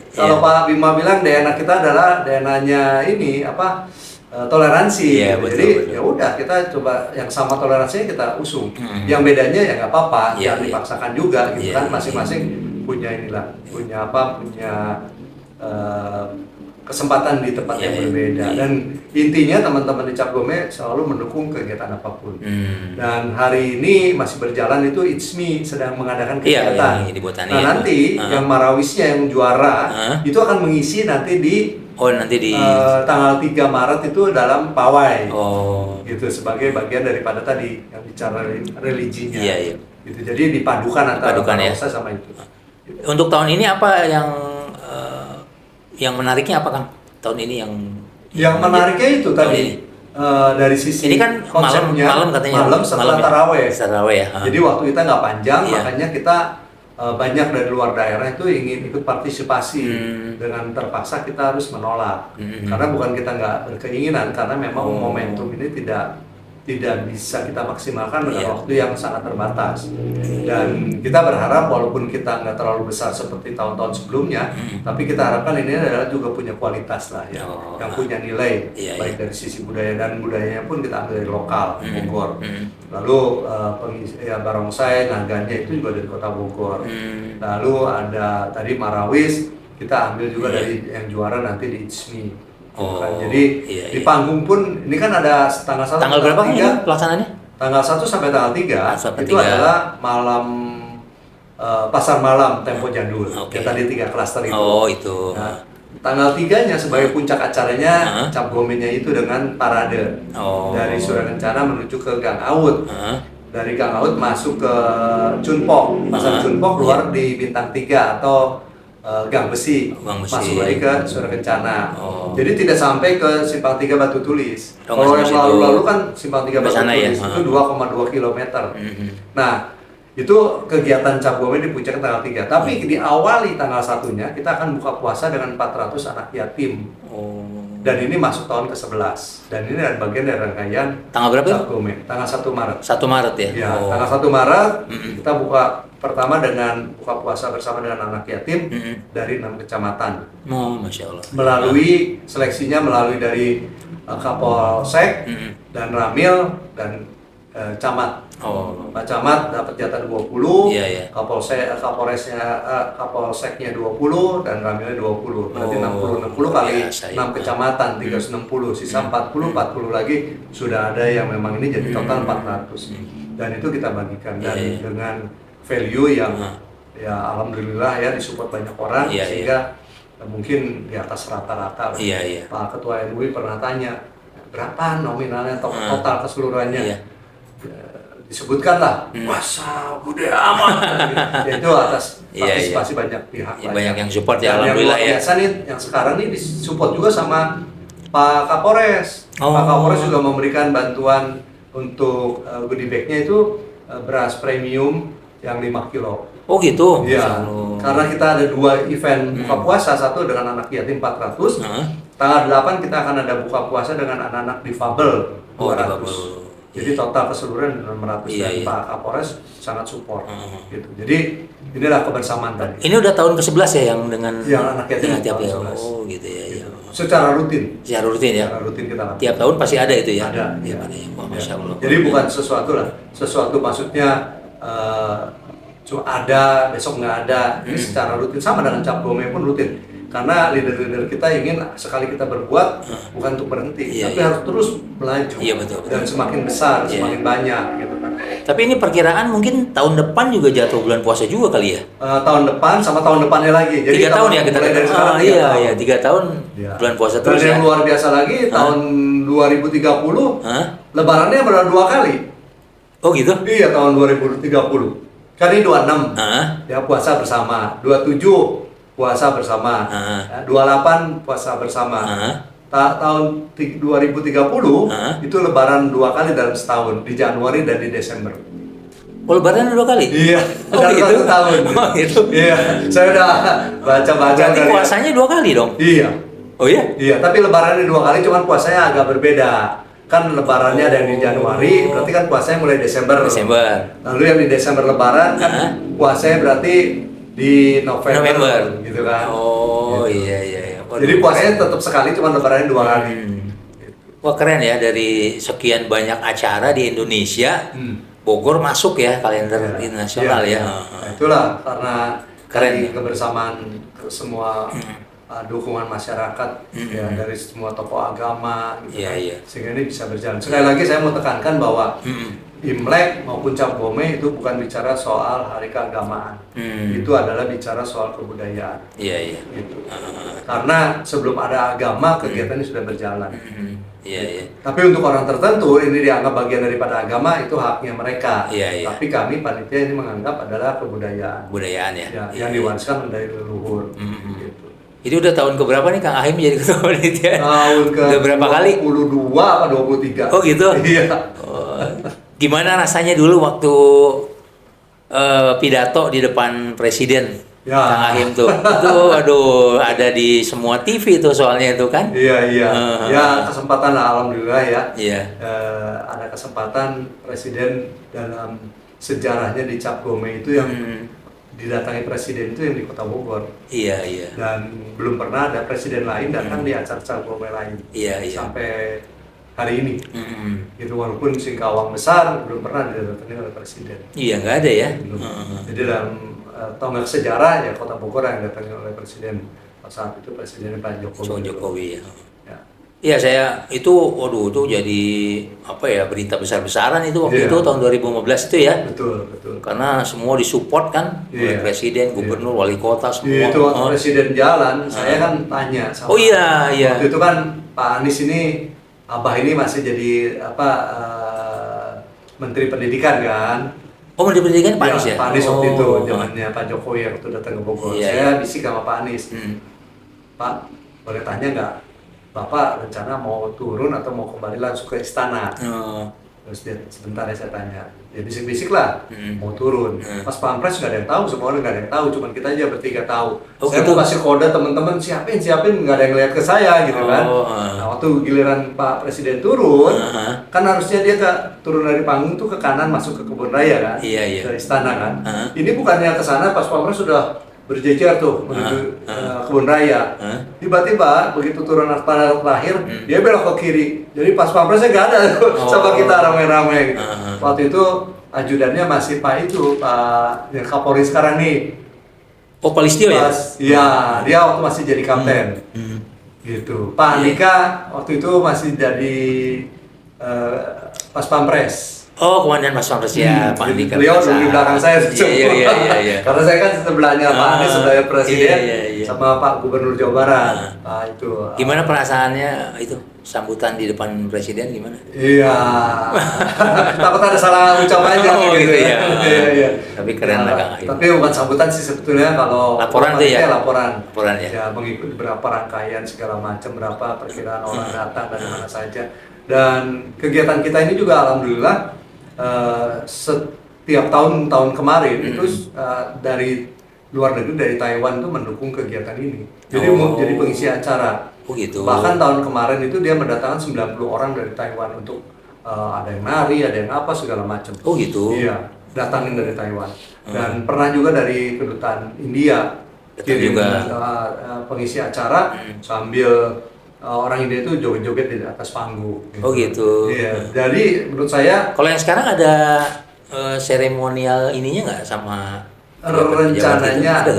kalau Iya. Pak Bima bilang DNA kita adalah DNA ini toleransi. Iya, gitu. betul, Jadi betul. ya udah kita coba yang sama toleransinya kita usung. Yang bedanya ya nggak apa-apa, Iya, jangan iya. dipaksakan juga gitu Iya, kan. iya. Masing-masing punya inilah, punya kesempatan di tempat Iya, yang iya. berbeda. Iya. Dan intinya teman-teman di Cap Gome selalu mendukung kegiatan apapun. Dan hari ini masih berjalan itu It's Me sedang mengadakan Iya, kegiatan. yang di Botani Nah, ya. nanti yang Marawisnya yang juara itu akan mengisi nanti di Oh, nanti di tanggal 3 Maret itu dalam pawai. Oh. Gitu sebagai bagian daripada tadi yang bicara religinya. Iya. Gitu. Jadi dipadukan antara Padukan ya. Barongsai sama itu. Untuk tahun ini apa yang menariknya apa Kang? Tahun ini Yang menariknya itu Tahun tadi ini. dari sisi Ini kan konsepnya, malam katanya. malam setelah ya? taraweh. Setelah taraweh ya. Jadi waktu kita nggak panjang, Iya. makanya kita banyak dari luar daerah itu ingin ikut partisipasi. Dengan terpaksa kita harus menolak, karena bukan kita nggak berkeinginan, karena memang momentum ini tidak bisa kita maksimalkan dengan Iya. waktu yang sangat terbatas. Dan kita berharap walaupun kita nggak terlalu besar seperti tahun-tahun sebelumnya, tapi kita harapkan ini adalah juga punya kualitas lah ya, yang punya nilai, Iya, baik dari sisi budaya, dan budayanya pun kita ambil dari lokal, Bogor. Mm. Lalu barongsai, naganya itu juga dari kota Bogor. Lalu ada tadi Marawis, kita ambil juga Iya. dari yang juara nanti di ITSMI. Oh, Jadi iya, di iya. panggung pun ini kan ada tanggal 1 Tanggal berapa kan 3. ini pelaksanaannya? Tanggal 1 sampai tanggal 3 Sampai itu 3. adalah malam pasar malam Tempo Jadul. Oke. Yang tadi 3 klaster itu. Oh, itu. Nah, tanggal 3-nya sebagai puncak acaranya Hah? Cap Gome-nya itu dengan parade Oh. dari Surakencana menuju ke Gang Aut. Hah? Dari Gang Aut masuk ke Cunpok, pasar Cunpok keluar di Bintang 3 atau Gang Besi, Gang Besi. masuk lagi ke Surakencana. Oh. Jadi tidak sampai ke Simpang 3 Batu Tulis. Oh, Kalau nggak yang sampai lalu-lalu situ. kan Simpang 3 Batu Kesana ya? Tulis itu Ah. 2,2 kilometer. Mhm. Nah, itu kegiatan Cap Gome di puncak tanggal 3. Tapi diawali tanggal 1-nya kita akan buka puasa dengan 400 anak yatim. Oh. Dan ini masuk tahun ke-11. Dan ini adalah bagian dari rangkaian Tanggal berapa itu? Cap Gome, tanggal 1 Maret. 1 Maret ya? Ya, Oh. tanggal 1 Maret Mm-mm. kita buka pertama dengan buka puasa bersama dengan anak yatim Mm-mm. dari 6 kecamatan. Oh, Masya Allah. Melalui seleksinya melalui dari Kapolsek Mm-mm. dan Ramil dan Camat. Oh. Pak Camat dapat jatah 20, Iya, iya. Kapolseknya 20 dan Ramilnya 20. Berarti Oh, 60 kali biasa, 6 ya. kecamatan 360, sisa 40 lagi sudah ada yang memang ini jadi total 400. Dan itu kita bagikan dan Iya, iya. dengan value yang Ah. ya alhamdulillah ya disupport banyak orang Iya, sehingga mungkin di atas rata-rata. Iya, iya. Pak Ketua MUI pernah tanya berapa nominalnya Ah. total keseluruhannya. Iya. Disebutkan lah, puasa gede amat. Ya, itu atas Iya, partisipasi banyak pihak. Ya, banyak yang support ya, Dan alhamdulillah yang luar ya. biasa nih, yang sekarang nih disupport juga sama Pak Kapolres. Oh. Pak Kapolres juga memberikan bantuan untuk goodie bag-nya itu beras premium yang 5 kilo. Oh gitu? Iya, Oh. karena kita ada 2 event buka puasa, satu dengan anak yatim 400, Hah? tanggal 8 kita akan ada buka puasa dengan anak-anak difabel 200. Oh, difabel. Jadi total keseluruhan 600 Iya, dan iya. Pak Kapolres sangat support. Hmm. Gitu. Jadi inilah kebersamaan tadi. Ini udah tahun ke-11 ya yang dengan Yang anak yatim dengan tiap tahun ya. 11. Oh gitu ya. Iya. Secara rutin. Secara rutin ya. Secara rutin kita lakukan. Tiap tahun pasti ada itu ya. Ada. Tiap ya. ada ya. Wah, Ya. Masya Allah. Jadi bukan sesuatu lah. Sesuatu maksudnya cuma ada, besok nggak ada. Ini secara rutin. Sama dengan Cap Gome pun rutin. Karena leader-leader kita ingin sekali kita berbuat bukan untuk berhenti, Iya, tapi iya. harus terus melaju. Iya, betul, betul. Dan semakin besar, Iya. semakin banyak gitu kan. Tapi ini perkiraan mungkin tahun depan juga jatuh bulan puasa juga kali ya. Tahun depan sama tahun depannya lagi. Jadi 3 tahun ya kita mulai dari kata. sekarang 3 Iya, tahun. iya 3 tahun Ya. bulan puasa Dan terus ya. yang luar biasa lagi tahun 2030 Hah? lebarannya benar 2 kali. Oh gitu? Iya, tahun 2030. Kan ini 26. Hah? Ya puasa bersama. 27 puasa bersama. Ah. Ya, 28 puasa bersama. Ah. Tahun 2030 itu lebaran 2 kali dalam setahun, di Januari dan di Desember. Oh lebaran 2 kali? Iya, Oh dalam gitu? 1 tahun. Oh gitu? Iya, saya udah baca-baca Berarti dari- puasanya 2 kali dong? Iya. Oh iya? Iya, tapi lebarannya 2 kali, cuman puasanya agak berbeda. Kan lebarannya ada yang di Januari, berarti kan puasanya mulai Desember. Desember. Lalu yang di Desember lebaran kan puasanya berarti di November, gitu kan. Oh Gitu. iya iya. iya. Waduh. Jadi puasanya tetap sekali, cuman lebarannya 2 kali. Wah keren ya, dari sekian banyak acara di Indonesia, Bogor masuk ya kalender internasional ya. Nah, itulah karena Keren tadi ya. kebersamaan kesemua dukungan masyarakat ya, dari semua tokoh agama gitu Iya, kan. iya. Sehingga ini bisa berjalan. Sekali lagi saya mau tekankan bahwa Imlek maupun Cap Gome itu bukan bicara soal hari keagamaan. Itu adalah bicara soal kebudayaan. Iya iya. Gitu. Karena sebelum ada agama kegiatan ini sudah berjalan. Iya iya. Tapi untuk orang tertentu ini dianggap bagian daripada agama, itu haknya mereka. Iya, iya. Tapi kami panitia ini menganggap adalah kebudayaan. Budayaan ya. Ya, Iya, yang iya. diwariskan dari leluhur. Gitu. Itu udah tahun keberapa nih Kang Ahim jadi ketua panitia? Tahun ke Udah berapa kali? 22 apa 23. Oh gitu? Iya. Oh, gimana rasanya dulu waktu pidato di depan presiden Ya. Kang Ahim tuh? Itu aduh ada di semua TV tuh soalnya itu kan? Iya, iya. Uh-huh. Ya, kesempatan lah alhamdulillah ya. Iya. Ada kesempatan presiden dalam sejarahnya di Cap Gome itu yang didatangi presiden itu yang di Kota Bogor. Iya iya. Dan belum pernah ada presiden lain datang di acara Cap Gome lain. Iya iya. Sampai hari ini. Mm-mm. Itu walaupun Singkawang besar belum pernah didatangi oleh presiden. Iya nggak ada ya. Belum. Heeh. Jadi dalam tonggak sejarah ya Kota Bogor yang didatangi oleh presiden saat itu presidennya Pak Jokowi. Jokowi ya. Ya. Iya saya itu, waduh itu jadi apa ya, berita besar-besaran itu waktu itu tahun 2015 itu ya. Betul, betul. Karena semua disupport kan oleh presiden, gubernur, wali kota semua. Itu waktu presiden jalan, saya kan tanya sama. Oh iya. Waktu itu kan Pak Anies ini, Abah ini masih jadi Menteri Pendidikan kan. Oh, Menteri Pendidikan Pak Anies ya? Pak Anies waktu itu zamannya Pak Jokowi waktu datang ke Bogor. Saya bisik sama Pak Anies. Pak, boleh tanya nggak? Bapak rencana mau turun atau mau kembali langsung ke istana? Terus dia, sebentar ya saya tanya. Dia bisik-bisik lah, mau turun. Pas Pampres nggak ada yang tahu, semua orang nggak ada yang tahu, cuman kita aja bertiga tahu. Saya mau kasih kode teman-teman, siapin, nggak ada yang lihat ke saya gitu kan. Nah, waktu giliran Pak Presiden turun, kan harusnya dia turun dari panggung tuh ke kanan masuk ke kebun raya kan, ke istana kan. Ini bukannya ke sana, pas Pampres sudah berjejer tuh menuju kebun raya. Tiba-tiba begitu turun pada terakhir, dia belok ke kiri. Jadi pas Pampresnya nggak ada sama kita ramai-ramai. Gitu. Waktu itu ajudannya masih Pak Kapolri sekarang nih. Oh, Pak Listio ya? Iya, dia waktu masih jadi kapten. Gitu. Pak Andika waktu itu masih jadi pas Pampres. Oh, komandan Mas Pampres ya, Pak Andika. Beliau di belakang saya. Iya. Karena saya kan sebelahnya Pak Anies sebagai presiden sama Pak Gubernur Jawa Barat. Itu. Gimana perasaannya itu sambutan di depan presiden gimana? Iya. Takut ada salah ucap aja gitu ya. Iya. Tapi keren lah Kang Ahim. Tapi bukan sambutan sih sebetulnya, kalau laporan tuh ya. Laporan ya. Ya, mengikuti berapa rangkaian segala macam, berapa perkiraan orang datang dari mana saja. Dan kegiatan kita ini juga alhamdulillah setiap tahun kemarin itu dari luar negeri, dari Taiwan itu mendukung kegiatan ini. Jadi jadi pengisi acara. Oh gitu. Bahkan tahun kemarin itu dia mendatangkan 90 orang dari Taiwan untuk ada yang nari, ada yang apa segala macam. Oh gitu. Iya, datangin dari Taiwan. Dan pernah juga dari kedutaan India kirim juga pengisi acara sambil orang India itu joget-joget di atas panggung. Gitu. Oh gitu. Iya. Jadi menurut saya, kalau yang sekarang ada seremonial ininya nggak sama rencananya ada.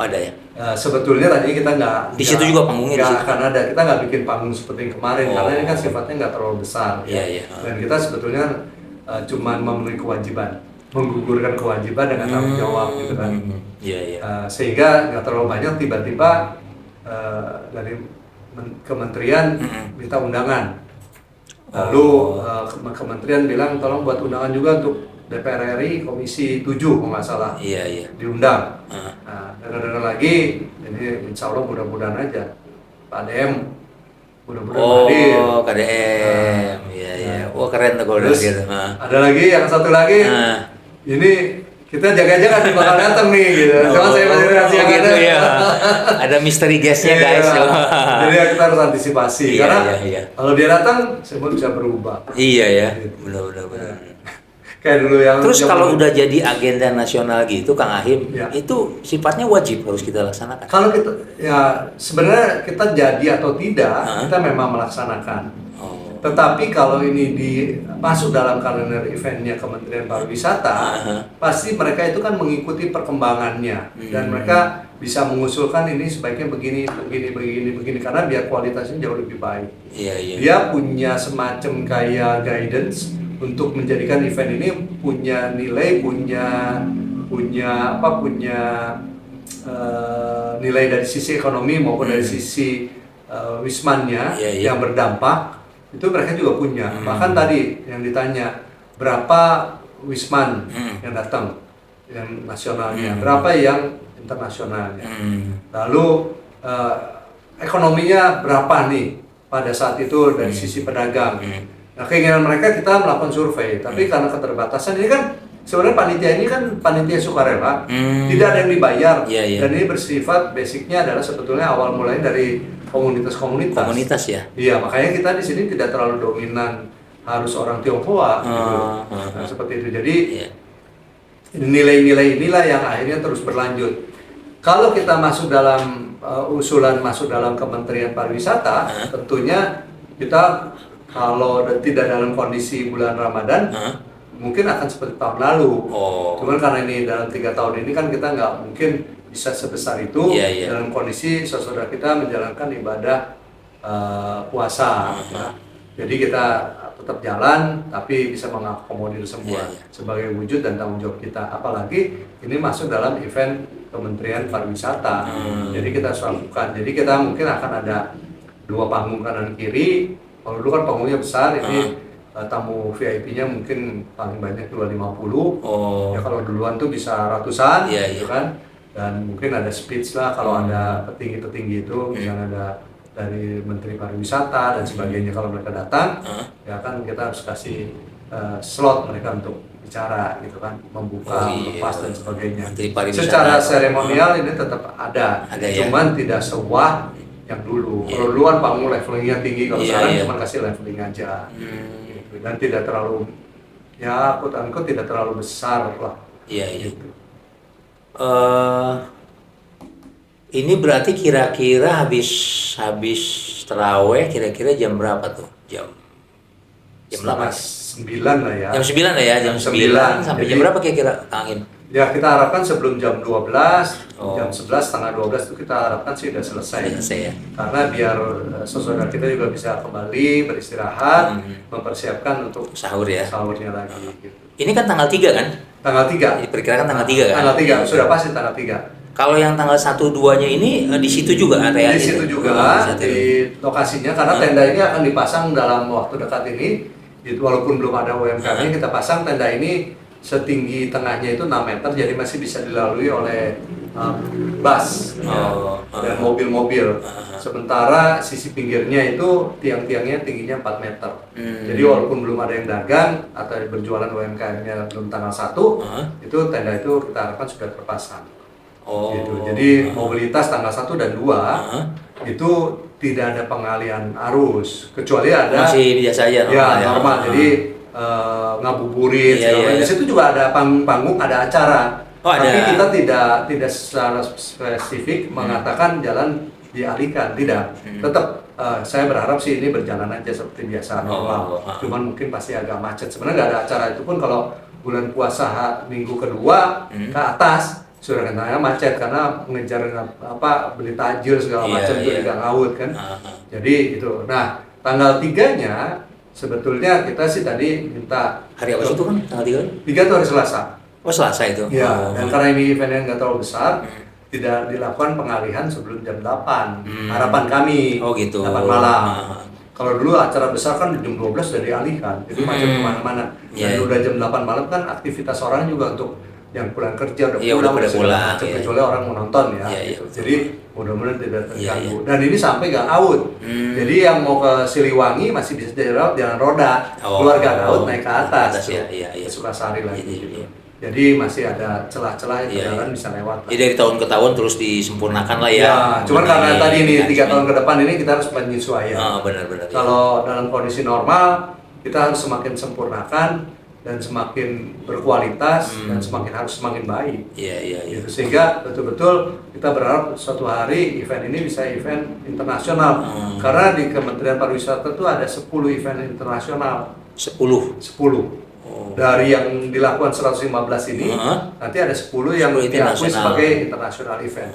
Ada ya. Sebetulnya tadi kita nggak di situ juga panggungnya di situ. Karena kita nggak bikin panggung seperti yang kemarin, karena ini kan sifatnya nggak terlalu besar. Iya. Dan kita sebetulnya cuma memenuhi kewajiban, menggugurkan kewajiban dengan tanggung jawab gitu kan. Iya. Sehingga nggak terlalu banyak tiba-tiba dari kementerian minta undangan. Lalu kementerian bilang tolong buat undangan juga untuk DPR RI Komisi 7 kalau nggak salah. Iya. Diundang. Nah, dengar-dengar lagi, ini insya Allah mudah-mudahan aja Pak DM mudah-mudahan hadir. Oh, KDM. Iya. Wah, keren tuh kalau udah gitu. Ada lagi yang satu lagi. Ini kita jaga-jaga nih bakal datang nih gitu. Cuma saya masih rahasia gitu ya. Ada misteri guest-nya guys. Jadi kita harus antisipasi karena kalau dia datang semua bisa berubah. Iya ya. Benar. Kayak dulu yang terus kalau udah jadi agenda nasional gitu Kang Ahim, itu sifatnya wajib harus kita laksanakan. Kalau kita sebenarnya kita jadi atau tidak, kita memang melaksanakan. Tetapi kalau ini masuk dalam kalender eventnya Kementerian Pariwisata, pasti mereka itu kan mengikuti perkembangannya dan mereka bisa mengusulkan ini sebaiknya begini karena biar kualitasnya jauh lebih baik. Iya. Dia punya semacam kayak guidance untuk menjadikan event ini punya nilai, punya nilai dari sisi ekonomi maupun dari sisi wismannya yang berdampak. Itu mereka juga punya. Bahkan tadi yang ditanya berapa wisman yang datang, yang nasionalnya, berapa yang internasionalnya. Lalu ekonominya berapa nih pada saat itu dari sisi pedagang. Nah, keinginan mereka kita melakukan survei, tapi karena keterbatasan ini kan sebenarnya panitia ini kan panitia sukarela, tidak ada yang dibayar, dan ini bersifat basicnya adalah sebetulnya awal mulai dari komunitas ya. Iya, makanya kita di sini tidak terlalu dominan harus orang Tionghoa, gitu. Nah, seperti itu. Jadi nilai-nilai inilah yang akhirnya terus berlanjut. Kalau kita masuk dalam masuk dalam Kementerian Pariwisata, tentunya kita kalau tidak dalam kondisi bulan Ramadan, mungkin akan seperti tahun lalu. Cuman karena ini dalam 3 tahun ini kan kita nggak mungkin bisa sebesar itu Iya, iya. dalam kondisi saudara kita menjalankan ibadah puasa. Ya. Jadi kita tetap jalan, tapi bisa mengakomodir semua Iya, iya. sebagai wujud dan tanggung jawab kita. Apalagi ini masuk dalam event Kementerian Pariwisata. Jadi kita harus lakukan. Jadi kita mungkin akan ada 2 panggung kanan kiri. Kalau dulu kan panggungnya besar, ini tamu VIP-nya mungkin paling banyak 250. Oh. Ya kalau duluan tuh bisa ratusan, Iya, gitu iya. kan. Dan mungkin ada speech lah kalau ada petinggi-petinggi itu, misalnya ada dari Menteri Pariwisata dan sebagainya. Kalau mereka datang, ya kan kita harus kasih slot mereka untuk bicara, gitu kan, membuka, melepas dan sebagainya. Menteri Pariwisata. Secara seremonial ini tetap ada, ya? cuman tidak sewah yang dulu. Kalau dulu kan panggung levelingnya tinggi, kalau sekarang cuma kasih leveling aja. Gitu. Dan tidak terlalu, ya quote-unquote tidak terlalu besar lah. Iya, iya. Gitu. Ini berarti kira-kira habis terawih kira-kira jam berapa tuh? Jam 8. 9 lah ya. Jam 9 lah ya, jam 9 sampai jam Jadi, berapa kira-kira Kang Im? ya kita harapkan sebelum jam 12, Oh. jam 11, setengah 12 itu kita harapkan sih sudah selesai. Sudah selesai ya. Karena biar saudara kita juga bisa kembali beristirahat, mempersiapkan untuk Sahur ya. sahurnya lagi. Gitu. Ini kan tanggal 3 kan? Tanggal 3. Diperkirakan tanggal 3 kan? Tanggal 3, sudah pasti tanggal 3. Kalau yang tanggal 1-2-nya ini di situ juga area Di situ juga, di lokasinya, karena tenda ini akan dipasang dalam waktu dekat ini. Walaupun belum ada UMKM-nya, kita pasang tenda ini setinggi tengahnya itu 6 meter, jadi masih bisa dilalui oleh bus dan mobil-mobil. Sementara sisi pinggirnya itu tiang-tiangnya tingginya 4 meter. Jadi walaupun belum ada yang dagang atau berjualan UMKM-nya belum tanggal 1, itu tenda itu kita harapkan sudah terpasang. Gitu. Jadi mobilitas tanggal 1 dan 2 itu tidak ada pengalian arus, kecuali ada masih biasa aja normal ya. Normal. Jadi ngabuburit, di situ juga ada panggung, ada acara. Tapi kita tidak secara spesifik mengatakan jalan dialihkan, tidak. Tetap saya berharap sih ini berjalan aja seperti biasa normal. Cuman mungkin pasti agak macet. Sebenarnya nggak ada acara itu pun kalau bulan puasa minggu kedua ke atas sudah katanya macet karena mengejar beli takjil segala macam itu juga ngawut kan. Jadi itu. Nah, tanggal 3-nya sebetulnya kita sih tadi minta hari apa itu kan tanggal 3? 3 itu hari Selasa. Oh, Selasa itu. Ya, dan karena ini eventnya nggak terlalu besar, tidak dilakukan pengalihan sebelum jam 8. Harapan kami. Oh gitu. 8 malam. Kalau dulu acara besar kan jam 12 sudah dialihkan, jadi macet kemana-mana. Dan udah jam 8 malam kan aktivitas orang juga untuk yang pulang kerja udah pulang, kecuali orang mau nonton ya. Gitu. Jadi mudah-mudahan tidak terganggu. Dan ini sampai Gang Aut. Jadi yang mau ke Siliwangi masih bisa jalan roda, keluar Gang Aut naik ke atas, Sukasari lagi. Gitu. Jadi masih ada celah-celah yang jalan bisa lewat. Jadi dari tahun ke tahun terus disempurnakan lah ya. Ya, cuman karena tadi ini 3 tahun ke depan ini kita harus penyesuaian. Benar-benar. Kalau dalam kondisi normal kita harus semakin sempurnakan dan semakin berkualitas dan harus semakin baik. Iya. Gitu. Sehingga betul-betul kita berharap suatu hari event ini bisa event internasional. Karena di Kementerian Pariwisata itu ada 10 event internasional. 10. Dari yang dilakukan 115 ini, nanti ada 10 yang diakui sebagai internasional event.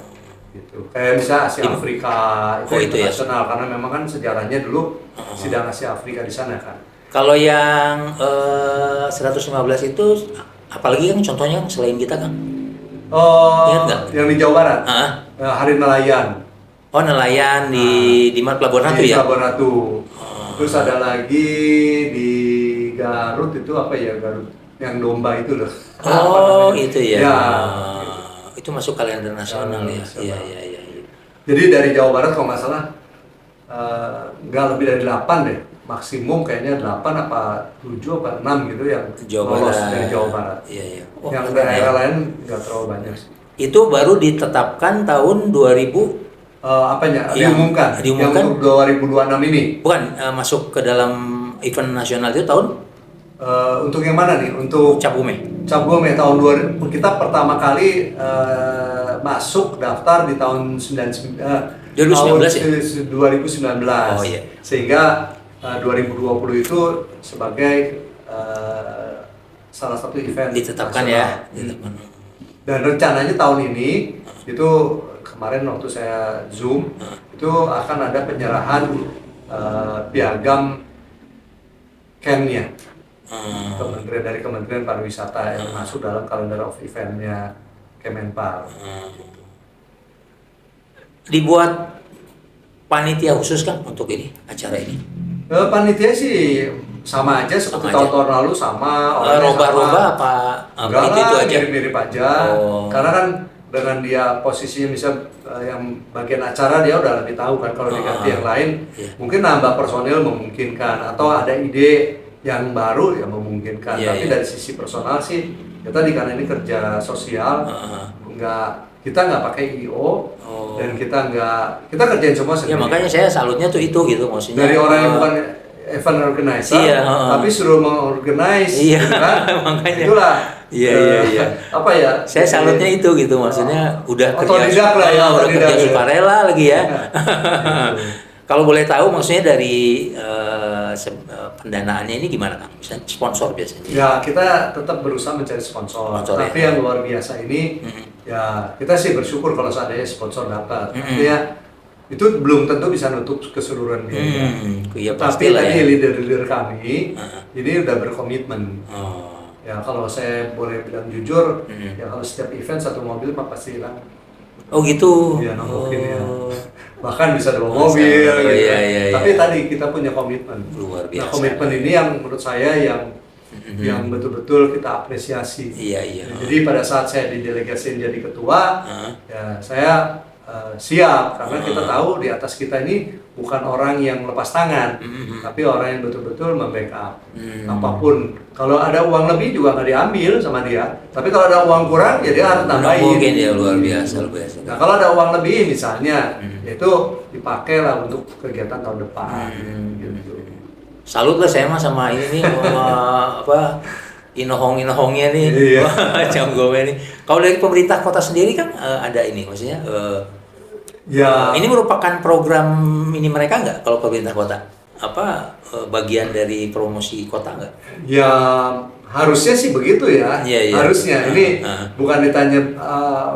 Gitu. Kayak misalnya Asia Afrika itu internasional karena memang kan sejarahnya dulu sidang Asia Afrika di sana kan. Kalau yang 115 itu, apalagi kan contohnya selain kita kan? Ingat nggak? Yang di Jawa Barat, Hari Nelayan. Oh, nelayan di mana? Pelabuhan Ratu ya? Di Pelabuhan Ratu. Terus ada lagi di Garut itu apa ya, Garut yang domba itu loh. Oh, itu ya. Ya. Itu masuk kalender nasional ya. Iya. Jadi dari Jawa Barat kalau nggak salah nggak lebih dari 8 deh. Maksimum kayaknya 8 apa 7 apa 6 gitu yang lolos dari Jawa Barat. Iya. Yang daerah lain nggak terlalu banyak sih. Itu baru ditetapkan tahun 2000 diumumkan. Yang untuk 2026 ini. Bukan masuk ke dalam event nasional itu tahun? Untuk yang mana nih? Untuk Cap Gome. Cap Gome tahun 2000. Kita pertama kali masuk daftar di tahun 2019 ya? 2019. Oh iya. Sehingga 2020 itu sebagai salah satu event ditetapkan nasional. ya. Dan rencananya tahun ini itu kemarin waktu saya Zoom itu akan ada penyerahan piagam Kemnya dari Kementerian Pariwisata yang masuk dalam kalender of event-nya Kemenpar. Dibuat panitia khusus kan untuk ini acara ini? Panitia sih sama aja seperti tahun-tahun lalu sama. Roba-roba apa? Itu aja? Mirip-mirip aja. Karena kan dengan dia posisinya bisa yang bagian acara dia udah lebih tahu kan, kalau diganti yang lain mungkin nambah personil memungkinkan atau ada ide yang baru yang memungkinkan. Tapi dari sisi personal sih ya tadi karena ini kerja sosial kita nggak pakai IO dan kita kerjain semua sendiri. Ya makanya saya salutnya tuh itu gitu maksudnya. Dari orang yang bukan event organizer, tapi suruh mengorganize, gitu kan? Makanya. Itulah. Iya. Apa ya? Saya salutnya itu gitu maksudnya udah otodidak lah ya, udah kerja sukarela lagi ya. Kalau boleh tahu maksudnya dari pendanaannya ini gimana Kang? Misalnya sponsor biasanya? Ya kita tetap berusaha mencari sponsor. Tapi yang luar biasa ini ya kita sih bersyukur kalau seandainya sponsor dapat. Artinya itu belum tentu bisa nutup keseluruhan biaya. Ya, tapi tadi leader-leader kami ini udah berkomitmen. Ya kalau saya boleh bilang jujur, ya kalau setiap event satu mobil pasti hilang. Oh gitu. Iya, mungkin ya. Bahkan bisa 2 mobil. Gitu. Iya. Tapi tadi kita punya komitmen. Luar biasa. Nah, komitmen ini yang menurut saya yang betul-betul kita apresiasi. Iya. Jadi pada saat saya didelegasiin jadi ketua, ya saya siap karena kita tahu di atas kita ini bukan orang yang lepas tangan, tapi orang yang betul-betul membackup apapun. Kalau ada uang lebih juga nggak diambil sama dia, tapi kalau ada uang kurang ya dia harus tambahin. Mungkin ya luar biasa. Nah kalau ada uang lebih misalnya, itu dipakai lah untuk kegiatan tahun depan. Gitu. Salut lah saya mah sama ini nih, apa inohongnya nih, jam gome nih. Kalau dari pemerintah kota sendiri kan ada ini, maksudnya. Ya. Ini merupakan program ini mereka nggak kalau pemerintah kota? Apa bagian dari promosi kota nggak? Ya harusnya sih begitu ya. Iya. Harusnya ini bukan ditanya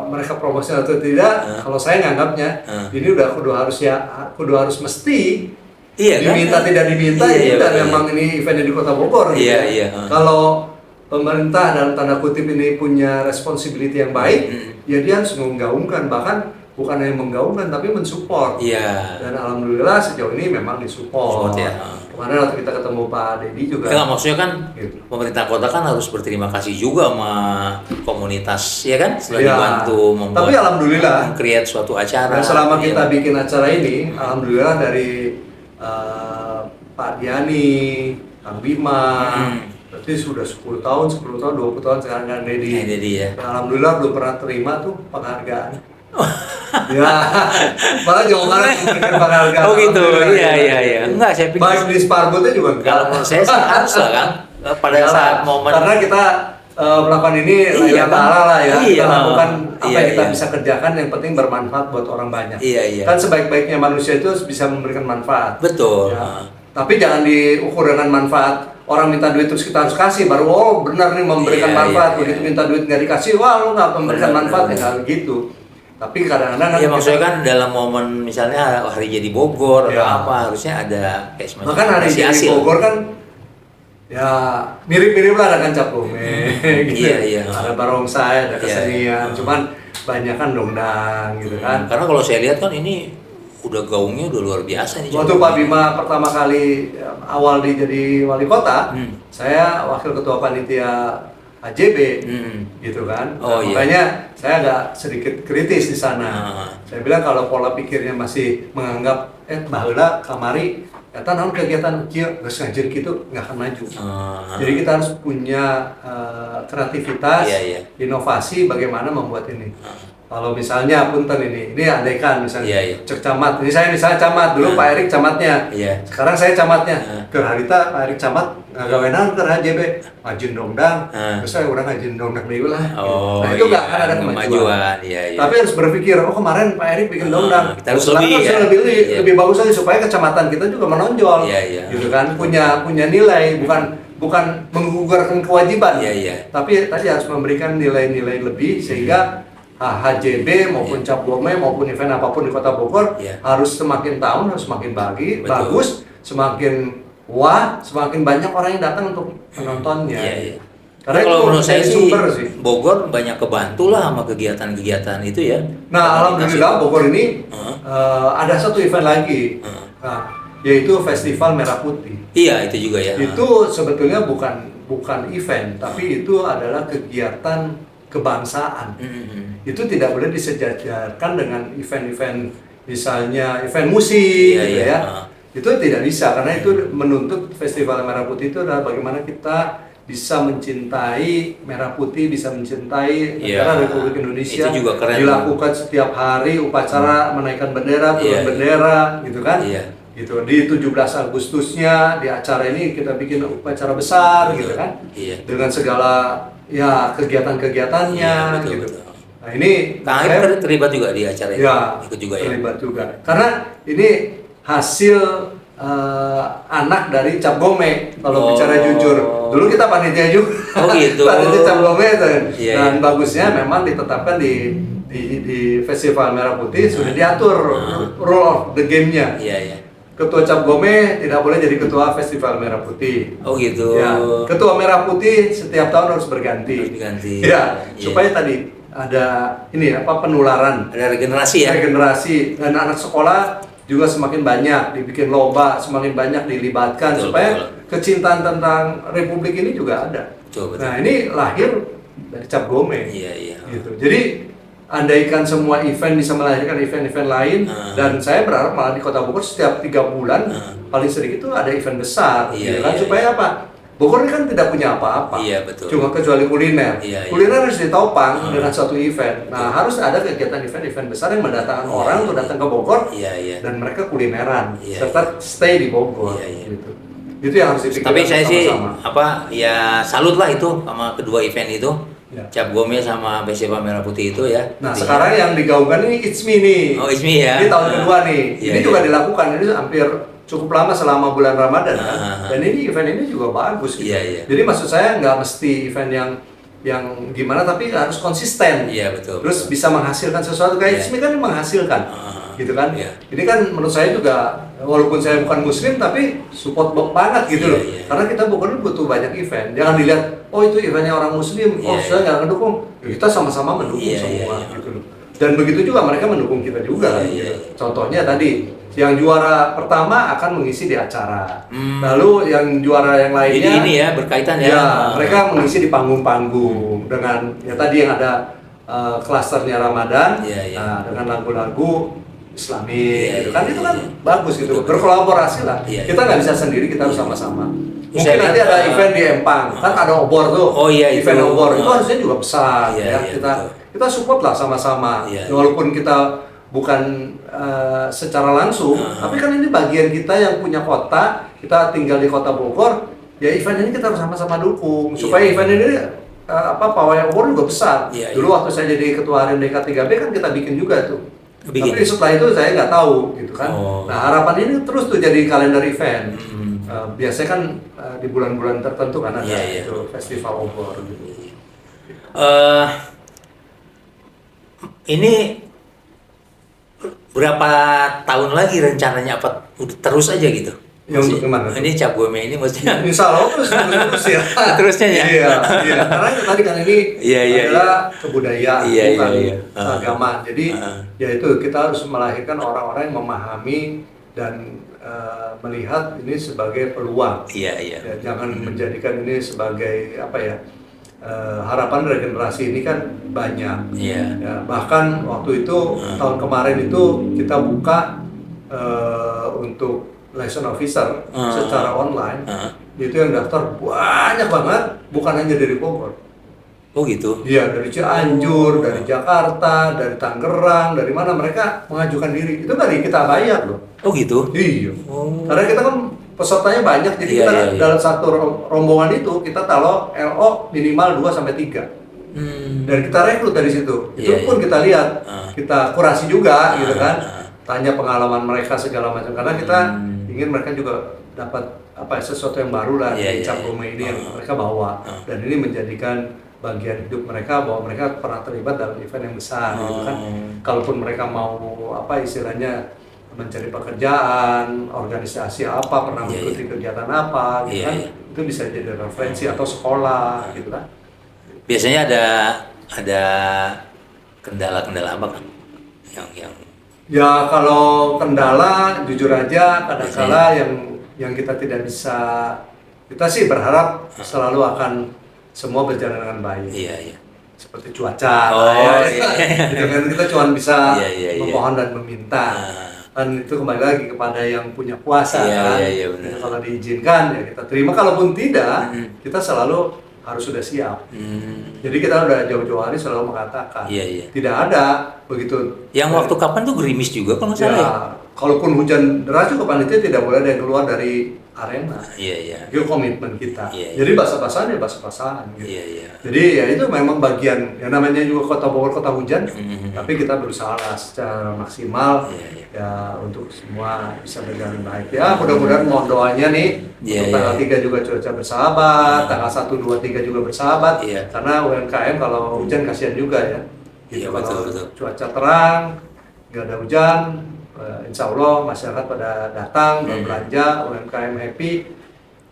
mereka promosi atau tidak. Kalau saya nganggapnya ini udah kudu harus mesti. Iya, diminta kan? Tidak diminta ini dan memang ini eventnya di Kota Bogor. Iya. Kalau pemerintah dalam tanda kutip ini punya responsibility yang baik, ya dia harus menggaungkan, bahkan bukan hanya menggaungkan tapi mensupport. Iya. Dan alhamdulillah sejauh ini memang disupport. Ya. Kemarin waktu kita ketemu Pak Dedi juga. Enggak, maksudnya kan gitu. Pemerintah kota kan harus berterima kasih juga sama komunitas, ya kan? Sudah dibantu membuat. Tapi alhamdulillah create suatu acara. Dan selama kita bikin acara ini, alhamdulillah dari Pak Diani, Kang Bima, berarti sudah 10 tahun, 20 tahun sekarang Kang Dedi. Ya. Alhamdulillah belum pernah terima tuh penghargaan. Ya, malah jangan memberikan penghargaan. Oh gitu, iya. Enggak, saya pikir. Baik di Sparbotnya juga enggak. Kalau menurut saya sih harus lah kan, pada saat momen. Karena kita melakukan ini layak lah ya. Kita lakukan apa yang kita bisa kerjakan, yang penting bermanfaat buat orang banyak. Iya. Kan sebaik-baiknya manusia itu bisa memberikan manfaat. Betul. Ya. Tapi jangan diukur dengan manfaat. Orang minta duit terus kita harus kasih, baru benar nih memberikan manfaat. Begitu minta duit nggak dikasih, wah lu nggak memberikan manfaat, ya nggak gitu. Tapi kadang-kadang ya maksudnya kan dalam momen misalnya hari jadi Bogor atau apa, harusnya ada kayak semacam bahkan hari jadi Bogor kan ya mirip-mirip lah dengan Cap Gome gitu. Iya. Ada barongsai, ada kesenian, cuman banyak kan dongdang gitu kan. Karena kalau saya lihat kan ini udah gaungnya udah luar biasa nih. Waktu Pak Bima pertama kali awal jadi wali kota, saya wakil ketua panitia AJB gitu kan. Makanya saya agak sedikit kritis di sana. Saya bilang kalau pola pikirnya masih menganggap baheula kamari eta naon kegiatan kieu geus ngajin kitu nggak akan maju. Jadi kita harus punya kreativitas, inovasi bagaimana membuat ini. Kalau misalnya punten ini andaikan misalnya cek camat, ini saya misalnya camat dulu Pak Erik camatnya, sekarang saya camatnya, ke harita Pak Erik camat ngagawenan ke HJB, ngajin dongdang, terus saya udah ngajin dongdang dulu lah. Nah itu nggak akan ada kemajuan. Tapi harus berpikir, kemarin Pak Erik bikin dongdang, kita harus lebih bagus lagi supaya kecamatan kita juga menonjol, gitu kan, punya nilai, bukan bukan menggugurkan kewajiban, Iya. tapi tadi harus memberikan nilai-nilai lebih sehingga HJB maupun Cap Gome maupun event apapun di Kota Bogor harus semakin tahun harus semakin bagus, semakin wah, semakin banyak orang yang datang untuk menontonnya. Iya. Karena kalau itu menurut saya sih sumber sih. Bogor banyak kebantu lah sama kegiatan-kegiatan itu ya. Nah, alhamdulillah Bogor ini ada satu event lagi, yaitu Festival Merah Putih. Iya, itu juga ya. Itu sebetulnya bukan event, tapi itu adalah kegiatan kebangsaan. Itu tidak boleh disejajarkan dengan event-event misalnya event musik gitu ya. Itu tidak bisa karena itu menuntut Festival Merah Putih itu adalah bagaimana kita bisa mencintai Merah Putih, bisa mencintai negara Republik Indonesia. Itu juga keren. Dilakukan setiap hari upacara menaikkan bendera, turun bendera gitu kan. Gitu. Di 17 Agustusnya di acara ini kita bikin upacara besar gitu kan. Dengan segala kegiatan-kegiatannya gitu. Betul. Nah, ini saya terlibat juga di acara itu. Ikut juga terlibat juga. Karena ini hasil anak dari Cap Gome kalau bicara jujur. Dulu kita panitia juga. Oh gitu. Panitia Cap Gome dan bagusnya memang ditetapkan di Festival Merah Putih sudah diatur rule of the game-nya. Ketua Cap Gome tidak boleh jadi ketua Festival Merah Putih. Oh gitu. Ya, ketua Merah Putih setiap tahun harus berganti. Supaya tadi ada penularan. Ada regenerasi ya. Regenerasi dan anak sekolah juga semakin banyak dibikin lomba, semakin banyak dilibatkan supaya kecintaan tentang Republik ini juga ada. Nah, ini lahir dari Cap Gome. Gitu. Jadi andaikan semua event bisa melahirkan event-event lain dan saya berharap malah di Kota Bogor setiap 3 bulan paling sedikit itu ada event besar supaya apa? Bogor ini kan tidak punya apa-apa, cuma kecuali kuliner. Kuliner harus ditopang dengan satu event. Nah, harus ada kegiatan event-event besar yang mendatangkan orang untuk datang ke Bogor dan mereka kulineran serta stay di Bogor. Gitu. Itu yang harus dipikirkan. Tapi saya sama-sama. sih salut lah itu sama kedua event itu. Cap Gome sama Festival Merah Putih itu ya. Nah, sekarang yang digaungkan ini It's Me nih. Oh, It's Me ya. Ini tahun kedua nih. Ini juga dilakukan, ini hampir cukup lama selama bulan Ramadan kan. Dan ini event ini juga bagus gitu. Jadi maksud saya nggak mesti event yang gimana tapi harus konsisten. Betul. Terus bisa menghasilkan sesuatu kayak It's Me kan menghasilkan. Gitu kan. Ini kan menurut saya juga walaupun saya bukan muslim tapi support banget gitu loh. Karena kita bukan butuh banyak event. Jangan dilihat oh itu eventnya orang muslim, saya nggak mendukung. Kita sama-sama mendukung semua gitu loh. Dan begitu juga mereka mendukung kita juga. Gitu. Contohnya tadi yang juara pertama akan mengisi di acara. Lalu yang juara yang lainnya Jadi ini ya berkaitan ya. Mereka mengisi di panggung-panggung dengan tadi yang ada klasternya Ramadan dengan lagu-lagu Islami gitu kan. Itu kan bagus gitu. Berkolaborasi lah. Kita nggak bisa sendiri, kita harus sama-sama. Mungkin nanti ada event di Empang, kan ada obor tuh. Event obor itu harusnya juga besar kita support lah sama-sama. Walaupun kita bukan secara langsung, tapi kan ini bagian kita yang punya kota, kita tinggal di Kota Bogor, ya event ini kita harus sama-sama dukung supaya event ini pawai obor juga besar. Dulu waktu saya jadi ketua harian DK3B kan kita bikin juga tuh. Tapi setelah itu saya nggak tahu gitu kan. Nah, harapan ini terus tuh jadi kalender event. Biasanya kan di bulan-bulan tertentu kan ada itu festival obor gitu. Ini berapa tahun lagi rencananya apa terus aja gitu? Ya untuk kemana? Ini Cap Gome ini maksudnya. Insya Allah terus ya. Terusnya ya. Iya. Karena tadi kan ini adalah kebudayaan bukan agama. Jadi ya itu kita harus melahirkan orang-orang yang memahami dan melihat ini sebagai peluang. Ya, jangan menjadikan ini sebagai harapan regenerasi ini kan banyak. Ya, bahkan waktu itu tahun kemarin itu kita buka untuk liaison officer secara online. Itu yang daftar banyak banget, bukan hanya dari Bogor. Oh gitu? Iya, dari Cianjur, dari Jakarta, dari Tangerang, dari mana mereka mengajukan diri. Itu dari kita bayar loh. Oh gitu? Iya. Karena kita kan pesertanya banyak, jadi kita dalam satu rombongan itu kita taruh LO minimal 2-3. Dan kita rekrut dari situ. Itu pun kita lihat, kita kurasi juga gitu kan. Tanya pengalaman mereka segala macam karena kita ingin mereka juga dapat sesuatu yang baru lah Iya, di iya, cap iya. gome ini yang mereka bawa, dan ini menjadikan bagian hidup mereka bahwa mereka pernah terlibat dalam event yang besar gitu kan. Kalaupun mereka mau istilahnya mencari pekerjaan, organisasi apa, pernah Iya, mengikuti kegiatan apa gitu Iya, kan, iya. itu bisa jadi referensi, atau sekolah gitu kan. Biasanya ada kendala-kendala apa kan? Yang Ya kalau kendala jujur aja kadang-kala yang kita tidak bisa, kita sih berharap selalu akan semua berjalan dengan baik. iya, iya. Seperti cuaca, Oh, lah iya. gitu kan, kita cuma bisa Iya, iya, iya. memohon dan meminta. Kan itu kembali lagi kepada yang punya kuasa Iya, kan. iya, iya, benar. Jadi kalau diizinkan ya kita terima, kalaupun tidak kita selalu harus sudah siap. Jadi kita udah jauh-jauh hari selalu mengatakan Iya, iya. tidak ada begitu. Yang waktu kapan tuh gerimis juga kalau nggak salah ya? Ya, kalaupun hujan deras juga panitia tidak boleh ada yang keluar dari arena. Iya, iya. Itu komitmen kita. Iya, iya. Jadi basah-basahan ya basah-basahan gitu. Iya, iya. Jadi ya itu memang bagian yang namanya juga Kota Bogor kota hujan, tapi kita berusaha lah secara maksimal Iya, iya. ya untuk semua bisa berjalan baik. Ya mudah-mudahan mohon doanya nih Iya, untuk tanggal iya. 3 juga cuaca bersahabat, tanggal 1, 2, 3 juga bersahabat. Iya. Karena UMKM kalau hujan kasihan juga ya. Iya, Kalau betul, betul. cuaca terang, nggak ada hujan, insya Allah masyarakat pada datang berbelanja, UMKM happy,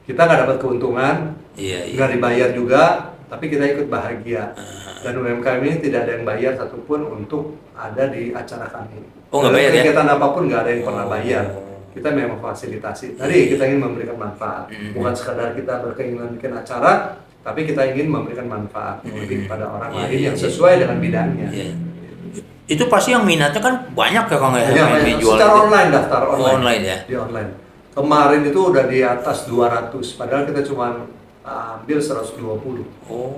kita nggak dapat keuntungan, Iya, iya. nggak dibayar juga, tapi kita ikut bahagia. Dan UMKM ini tidak ada yang bayar satupun untuk ada di acara kami. Oh, nggak Dalam bayar ya? kegiatan apapun nggak ada yang pernah Oh. bayar. Kita memang fasilitasi. Tadi kita ingin memberikan manfaat, bukan sekadar kita berkeinginan bikin acara, tapi kita ingin memberikan manfaat lebih kepada orang Iya, lain iya, yang iya. sesuai dengan bidangnya. Iya. Itu pasti yang minatnya kan banyak ya Kang ya, Iya, yang banyak. dijual Secara itu. online, daftar online. Oh, online ya. Di online. Kemarin itu udah di atas 200, padahal kita cuma ambil 120. Oh,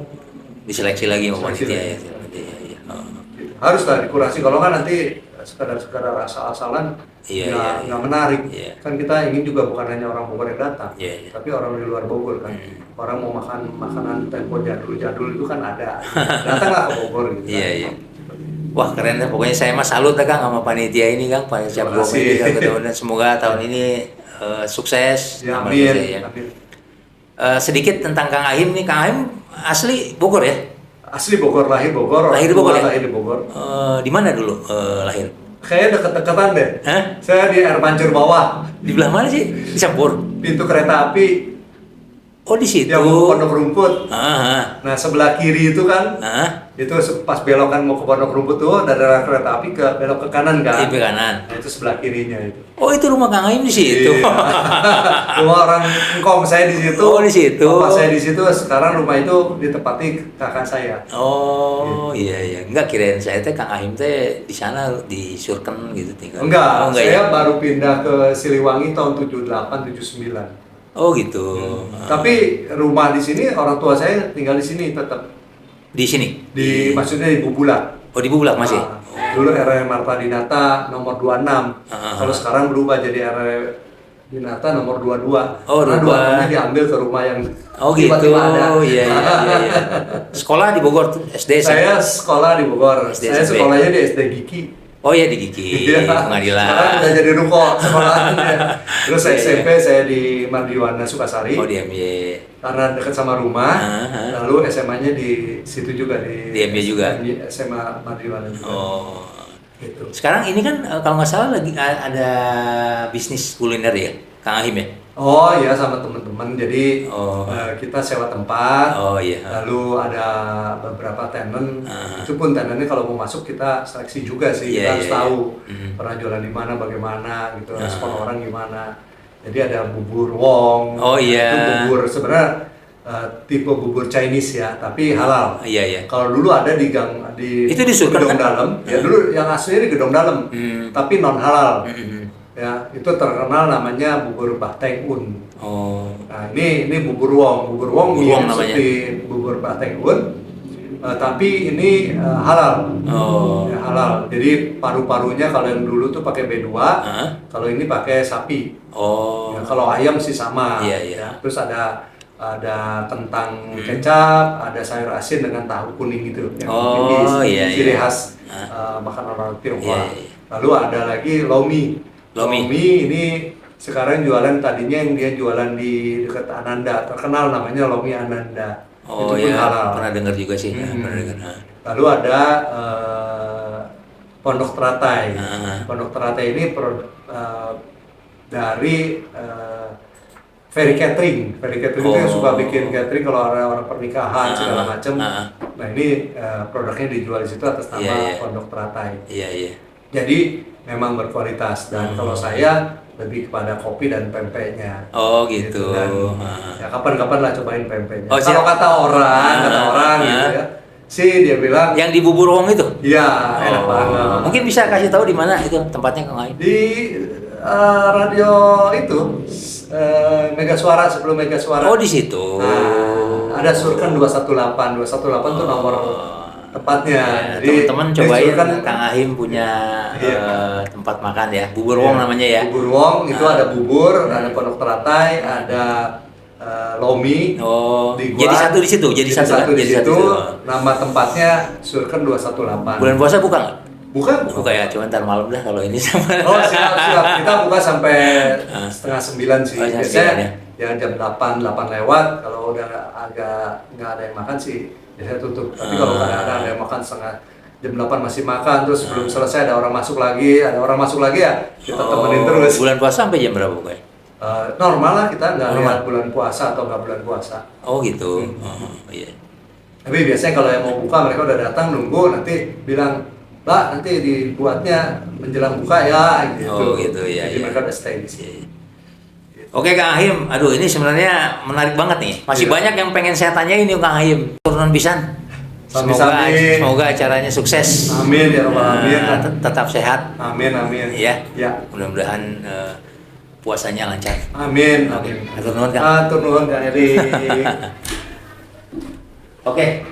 diseleksi lagi sama Seleksi panitia lagi. ya. Iya, iya. Oh. Haruslah dikurasi, kalau kan nanti sekadar asal-asalan Iya, nggak iya, iya. menarik. Iya. Kan kita ingin juga bukan hanya orang Bogor yang datang, Iya, iya. tapi orang di luar Bogor kan. Orang mau makan makanan tempo jadul-jadul itu kan ada. Datanglah ke Bogor gitu. Iya, kan. iya. Wah, keren deh. Pokoknya saya mah salut ya Kang sama panitia ini Kang, panitia Terima Bogor kasih. ini Kang. Mudah-mudahan semoga tahun ini sukses. Ya, Amal amin. bisa, ya. Amin. Sedikit tentang Kang Ahim nih. Kang Ahim asli Bogor ya? Asli Bogor, lahir Bogor. Lahir di Bogor ya? Lahir di Bogor. Di mana dulu lahir? Kayaknya deket-deketan deh. Hah? Saya di air mancur bawah, Di belah mana sih? Di Campur. pintu kereta api Oh, di situ. yang mau ke Pondok Rumput. Ah, Nah sebelah kiri itu kan, itu pas belokan mau ke Pondok Rumput tuh dari kereta api belok ke kanan kan. Di kanan. Nah, itu sebelah kirinya itu. Oh, itu rumah Kang Ahim di situ. Iya. Rumah orang engkong saya di situ. Oh, di situ. Bapak saya di situ. Sekarang rumah itu ditempati kakak saya. Oh, iya iya. Enggak, kirain saya teh Kang Ahim teh di sana di Surken gitu tinggal. Enggak, Oh, enggak saya ya? baru pindah ke Siliwangi tahun 78 79. Oh, gitu. Tapi rumah di sini orang tua saya tinggal di sini tetap. Di sini. Maksudnya di Bubulak. Oh, di Bubulak masih. Nah, dulu RW Marta Dinata nomor 26. Kalau sekarang berubah jadi RW Dinata nomor 22. Oh, Karena berubah. dua-duanya diambil ke rumah yang Oh, gitu. tiba-tiba ada. Iya, iya, iya, iya. Sekolah di Bogor tuh, SD Saya sekolah di Bogor. SD, Saya SMP. sekolahnya di SD Giki. Oh iya, di Gigi, Iya. pengadilan. Sekarang udah jadi ruko sekolahannya. Terus Iya, iya. SMP saya di Mardiwana Sukasari. Oh, di MY. Karena dekat sama rumah. Ah. Lalu SMA-nya di situ juga di MY juga? SMA Mardiwana juga. Oh. Gitu. Sekarang ini kan kalau nggak salah lagi ada bisnis kuliner ya, Kang Ahim ya? Oh ya, sama teman-teman. Jadi Oh. kita sewa tempat. Oh iya. Lalu ada beberapa tenant. Itu pun tenantnya kalau mau masuk kita seleksi juga sih. Iya, Kita harus iya, tahu iya. pernah jualan di mana, bagaimana gitu, respon orang gimana. Jadi ada bubur wong. Oh, iya. Itu bubur sebenarnya tipe bubur Chinese ya, tapi halal. Iya iya. Kalau dulu ada di gang di Itu di Sultan, gedung kan? dalam. Ya dulu yang aslinya di gedung dalam, tapi non halal. Ya, itu terkenal namanya bubur Bahteng Un. Oh. Nah, ini bubur wong. Bubur wong Bubur wong mirip namanya. seperti bubur Bahteng Un. Tapi ini halal. Oh. Ya, halal. Jadi paru-parunya kalau yang dulu tuh pakai B2, kalau ini pakai sapi. Oh. Ya, kalau ayam sih sama. Iya, iya. Ya, terus ada kentang kecap, ada sayur asin dengan tahu kuning gitu yang Oh, iya, ciri iya. khas makanan orang Tionghoa. Iya, iya. Lalu ada lagi lomi. Lomi. Lomi ini sekarang jualan, tadinya yang dia jualan di dekat Ananda, terkenal namanya Lomi Ananda. Oh Itu pun ya, halal. pernah dengar juga sih. Hmm. Pernah dengar. Lalu ada Pondok Teratai. Ah. Pondok Teratai ini dari Ferry Catering. Ferry Catering itu yang suka bikin catering kalau orang pernikahan segala macam. Nah ini produknya dijual di situ atas nama Iya. Pondok Teratai. Iya. Jadi memang berkualitas, dan kalau saya lebih kepada kopi dan pempeknya. Oh gitu. Dan ya kapan-kapan lah cobain pempeknya. Oh, Kalau siap. kata orang gitu ya, sih dia bilang, Yang di Bubur Wong itu? iya enak banget. Mungkin bisa kasih tahu di mana itu tempatnya Kang Aim? Di radio itu Mega Suara, sebelum Mega Suara. Oh di situ. Nah, ada Surken 218. 218 tuh nomor tempatnya. Ya, Jadi teman-teman cobain Surken, Kang Ahim punya Iya. tempat makan ya, Bubur Wong namanya ya. Bubur Wong itu ada bubur, ada Pondok Teratai, ada Lomi. Oh, di jadi satu di situ, jadi satu kan? di Jadi situ. satu. Nama tempatnya Surken 218. Bulan puasa buka nggak? Bukan. Buka ya, cuma ntar malam dah kalau ini sama. Oh siap. Kita buka sampai setengah 9 sih. Oh, setengah Biasanya 9 ya jam 8 lewat. Kalau udah agak nggak ada yang makan sih, biasanya tutup. Tapi kalau kadang-kadang ada yang makan jam 8 masih makan, terus belum selesai ada orang masuk lagi, ya kita temenin terus. Bulan puasa sampai jam berapa buka? Normal lah, kita nggak Normal. lihat bulan puasa atau nggak bulan puasa. Oh gitu. Oh, iya. Tapi biasanya kalau yang mau buka mereka udah datang nunggu, nanti bilang, Mbak nanti dibuatnya menjelang buka ya gitu. Oh gitu ya. Jadi ya. mereka udah stay di sini. Oke Kang Ahim, aduh ini sebenarnya menarik banget nih. Masih Iya. banyak yang pengen saya tanyain nih Kang Ahim. Turunan pisan. Sami-sami. Semoga acaranya sukses. Amin ya Rabbal alamin. Tetap sehat. Amin amin. Ya. Ya. Mudah-mudahan puasanya lancar. Amin. Oke. Amin. Hatur nuhun, Kang. Hatur nuhun Kang Eri. Oke.